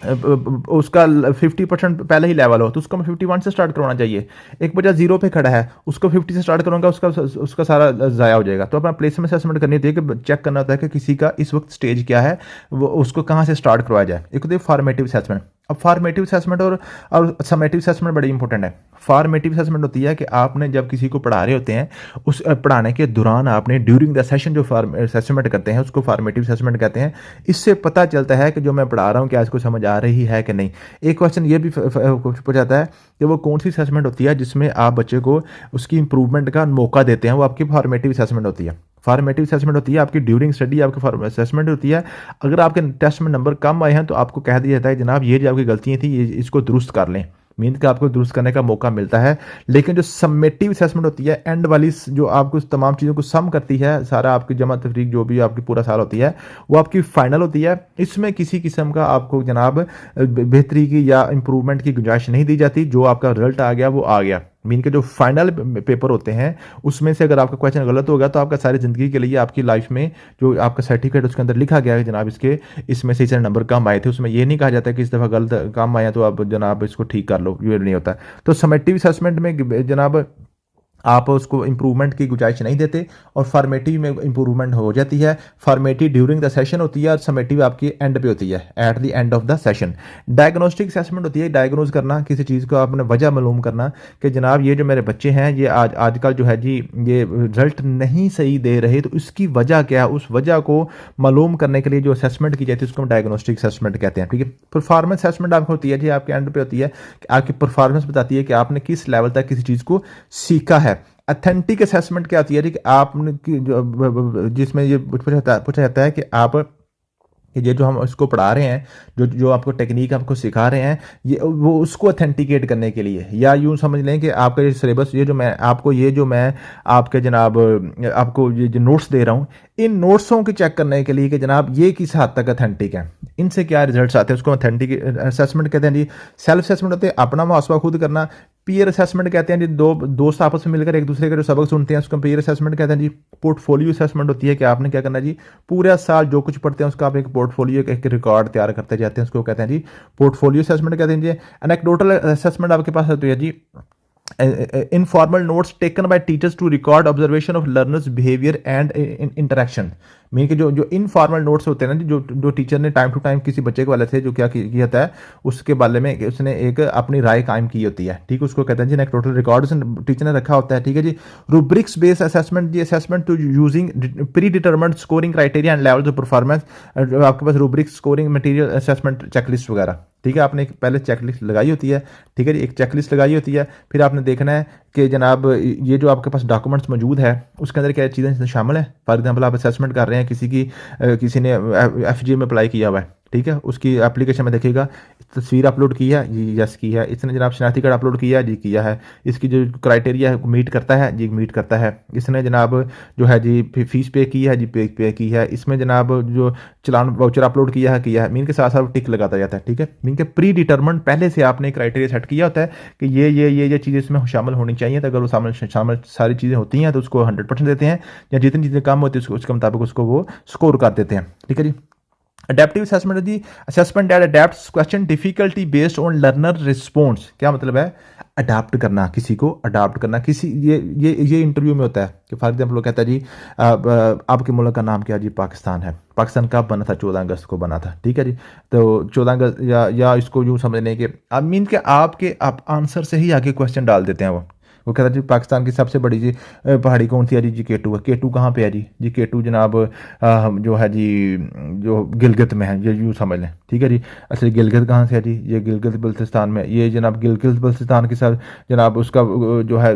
A: उसका 50% पहले ही लेवल हो तो उसको मैं 51 से स्टार्ट करवाना चाहिए। एक बच्चा 0 पे खड़ा है, उसको 50 से स्टार्ट करूँगा, उसका सारा ज़ाया हो जाएगा। तो अपना प्लेसमेंट असेसमेंट करनी होती है कि चेक करना होता है कि किसी का इस वक्त स्टेज क्या है, वो उसको कहाँ से स्टार्ट करवाया जाए। एक होती है फॉर्मेटिव असेसमेंट। अब फॉर्मेटिव असेसमेंट और समेटिव असेसमेंट बड़ी इंपॉर्टेंट है। फॉर्मेटिव असेसमेंट होती है कि आपने जब किसी को पढ़ा रहे होते हैं, उस पढ़ाने के दौरान आपने ड्यूरिंग द सेशन जो असेसमेंट करते हैं उसको फॉर्मेटिव असेसमेंट कहते हैं। इससे पता चलता है कि जो मैं पढ़ा रहा हूँ क्या इसको समझ आ रही है कि नहीं। एक क्वेश्चन ये भी पूछा जाता है कि वो कौन सी असेसमेंट होती है जिसमें आप बच्चे को उसकी इंप्रूवमेंट का मौका देते हैं, वो आपकी फॉर्मेटिव असेसमेंट होती है। फॉर्मेटिव असेसमेंट होती है आपकी ड्यूरिंग स्टडी, आपकी असेसमेंट होती है। अगर आपके टेस्ट में नंबर कम आए हैं तो आपको कह दिया जाता है जनाब ये जो आपकी गलतियाँ थी ये इसको दुरुस्त कर लें, मीन का आपको दुरुस्त करने का मौका मिलता है। लेकिन जो समेटिव असेसमेंट होती है, एंड वाली जो आपको तमाम चीज़ों को सम करती है, सारा आपकी जमा तफरीक जो भी आपकी पूरा साल होती है वो आपकी फाइनल होती है। इसमें किसी किस्म का आपको जनाब बेहतरी की या इंप्रूवमेंट की गुंजाइश नहीं दी जाती। जो आपका रिजल्ट आ गया वो आ गया। मीन के जो फाइनल पेपर होते हैं उसमें से अगर आपका क्वेश्चन गलत हो गया तो आपका सारी ज़िंदगी के लिए आपकी लाइफ में जो आपका सर्टिफिकेट उसके अंदर लिखा गया है जनाब इसके इसमें से इतने नंबर कम आए थे, उसमें ये नहीं कहा जाता कि इस दफ़ा गलत कम आया तो आप जनाब इसको ठीक कर लो, ये नहीं होता। तो समेटिव असेसमेंट में जनाब आप उसको इंप्रूवमेंट की गुंजाइश नहीं देते और फॉर्मेटिव में इंप्रूवमेंट हो जाती है। फॉर्मेटिव ड्यूरिंग द सेशन होती है और समेटिव आपकी एंड पे होती है, at the end of the session. Diagnostic assessment होती है, डायग्नोज करना किसी चीज़ को, आपने वजह मालूम करना कि जनाब ये जो मेरे बच्चे हैं ये आजकल जो है जी ये रिजल्ट नहीं सही दे रहे, तो इसकी वजह क्या है, उस वजह को मालूम करने के लिए जो असेसमेंट की जाती है उसको हम डायग्नोस्टिक असेसमेंट कहते हैं। ठीक है। परफॉर्मेंस असेसमेंट आपको होती है जी आपके एंड पे होती है, आपकी परफॉर्मेंस बताती है कि आपने किस लेवल तक किसी चीज़ को सीखा है। अथेंटिक असेसमेंट क्या होती है कि आपने जिसमें ये पूछा जाता है कि आप कि ये जो हम इसको पढ़ा रहे हैं, जो जो आपको टेक्निक आपको सिखा रहे हैं, ये वो उसको अथेंटिकेट करने के लिए, या यूँ समझ लें कि आपका ये सिलेबस ये जो मैं आपके जनाब आपको ये जो नोट्स दे रहा हूँ, इन नोट्सों की चेक करने के लिए कि जनाब ये किस हद तक अथेंटिक है, इनसे क्या रिजल्ट्स आते हैं, उसको अथेंटिक असेसमेंट कहते हैं जी। सेल्फ असेसमेंट होते हैं अपना मुहासबा खुद करना। पीयर असेसमेंट कहते हैं जी दो दोस्त आपस में मिलकर एक दूसरे का जो सबक सुनते हैं उसको पीयर असेसमेंट कहते हैं जी। पोर्टफोलियो असेसमेंट होती है कि आपने क्या करना है जी, पूरा साल जो कुछ पढ़ते हैं उसका आप एक पोर्टफोलियो एक रिकॉर्ड तैयार करते जाते हैं, उसको कहते हैं जी पोर्टफोलियो असेसमेंट कहते हैं जी। एनेक्डोटल असेसमेंट आपके पास होती है जी, informal notes taken by teachers to record observation of learners behavior and interaction। Mean के जो जो इनफॉर्मल नोट्स होते हैं ना, जो टीचर ने टाइम टू टाइम किसी बच्चे के वाले से जो क्या किया जाता है उसके बारे में उसने एक अपनी राय कायम की होती है। ठीक है, उसको कहते हैं जी टोटल रिकॉर्ड टीचर ने रखा होता है। ठीक है जी। रूब्रिक्स बेस्ड असेसमेंट जी, assessment to using predetermined scoring criteria and levels of performance. आपके पास rubrics scoring material assessment checklist वगैरह। ठीक है, आपने एक पहले चेकलिस्ट लगाई होती है। ठीक है जी, एक चेकलिस्ट लगाई होती है, फिर आपने देखना है कि जनाब ये जो आपके पास डॉक्यूमेंट्स मौजूद है उसके अंदर क्या चीज़ें शामिल है। फॉर एग्जांपल आप असेसमेंट कर रहे हैं किसी ने एफजे में अप्लाई किया हुआ है। ठीक है, उसकी एप्लीकेशन में देखिएगा तस्वीर अपलोड की है जी, यस की है। इसने जनाब शनाख्ती कार्ड अपलोड किया है जी, किया है। इसकी जो क्राइटेरिया है मीट करता है जी, मीट करता है। इसने जनाब जो है जी फीस पे की है जी, पे की है। इसमें जनाब जो चलान वाउचर अपलोड किया है। मीन के साथ साथ टिक लगाता जाता है। ठीक है, मीन के प्री डिटर्मिन्ड पहले से आपने क्राइटेरिया सेट किया होता है कि ये चीज़ें इसमें शामिल होनी चाहिए। तो अगर वो शामिल सारी चीज़ें होती हैं तो उसको 100% देते हैं, या जितनी चीज़ें कम होती है उसके मुताबिक उसको वो स्कोर कर देते हैं। ठीक है जी। अडेप्टिव असेसमेंट जी, assessment that adapts question difficulty based on learner response. क्या मतलब है अडाप्ट करना, किसी को अडाप्ट करना, किसी ये इंटरव्यू में होता है कि फॉर एग्जाम्पल वो कहता है जी आपके मुल्क का नाम क्या जी, पाकिस्तान है। पाकिस्तान कब बना था? 14 अगस्त को बना था। ठीक है जी। तो 14 अगस्त या इसको यूँ समझ लें कि अब मीन के आप आंसर से ही आगे क्वेश्चन डाल देते हैं। वो कहता है जी पाकिस्तान की सबसे बड़ी जी पहाड़ी कौन सी है जी, केटू है। केटू कहाँ पे है जी केटू जनाब जो है जी जो गिलगित में है, ये यूँ समझ लें। ठीक है जी। अच्छा गिलगित कहाँ से है जी, ये गिलगित बल्तिस्तान में। ये जनाब गिलगित बल्तिस्तान के साथ जनाब उसका जो है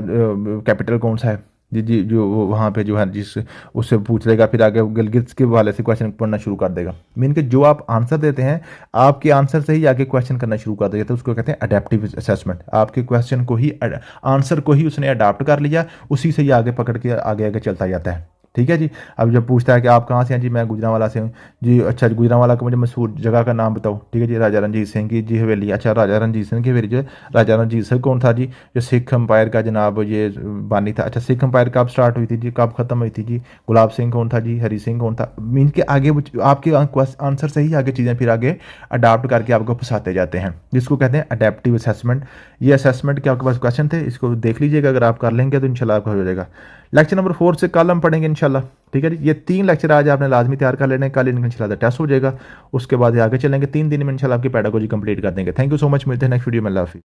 A: कैपिटल कौन सा है जी जो वहाँ पे जो है जिस उससे पूछ लेगा, फिर आगे गिलगित के हवाले से क्वेश्चन पढ़ना शुरू कर देगा। मीन के जो आप आंसर देते हैं आपके आंसर से ही आगे क्वेश्चन करना शुरू कर देगा, तो उसको कहते हैं अडेप्टिव असेसमेंट। आपके क्वेश्चन को ही आंसर को ही उसने अडाप्ट कर लिया, उसी से ही आगे पकड़ के आगे चलता जाता है। ठीक है जी। अब जब पूछता है कि आप कहाँ से हैं जी, मैं गुजरांवाला से हूँ जी। अच्छा, गुजरांवाला का मुझे मशहूर जगह का नाम बताओ। ठीक है जी, राजा रणजीत सिंह की जी हवेली। अच्छा, राजा रणजीत सिंह की हवेली जो है, राजा रणजीत सिंह कौन था जी? जो सिख एम्पायर का जनाब ये बानी था। अच्छा, सिख एम्पायर कब स्टार्ट हुई थी जी, कब खत्म हुई थी जी? गुलाब सिंह कौन था जी? हरी सिंह कौन था? मीन के आगे आपके आंसर से ही आगे चीज़ें फिर आगे अडाप्ट करके आपको फंसाते जाते हैं, जिसको कहते हैं अडेप्टिव असेसमेंट। ये असेसमेंट के आपके पास क्वेश्चन थे, इसको देख लीजिएगा, अगर आप कर लेंगे तो इंशाल्लाह आपका हो जाएगा। लेक्चर नंबर 4 से कल हम पढ़ेंगे इंशाल्लाह। ठीक है जी, ये 3 लेक्चर आज आपने लाजमी तैयार कर लेने, कल इनका इंशाल्लाह टेस्ट हो जाएगा। उसके बाद आगे चलेंगे, 3 दिन में इंशाल्लाह आपकी पेडागोजी कंप्लीट कर देंगे। थैंक यू सो मच, मिलते हैं नेक्स्ट वीडियो में। अल्लाह हाफिज़।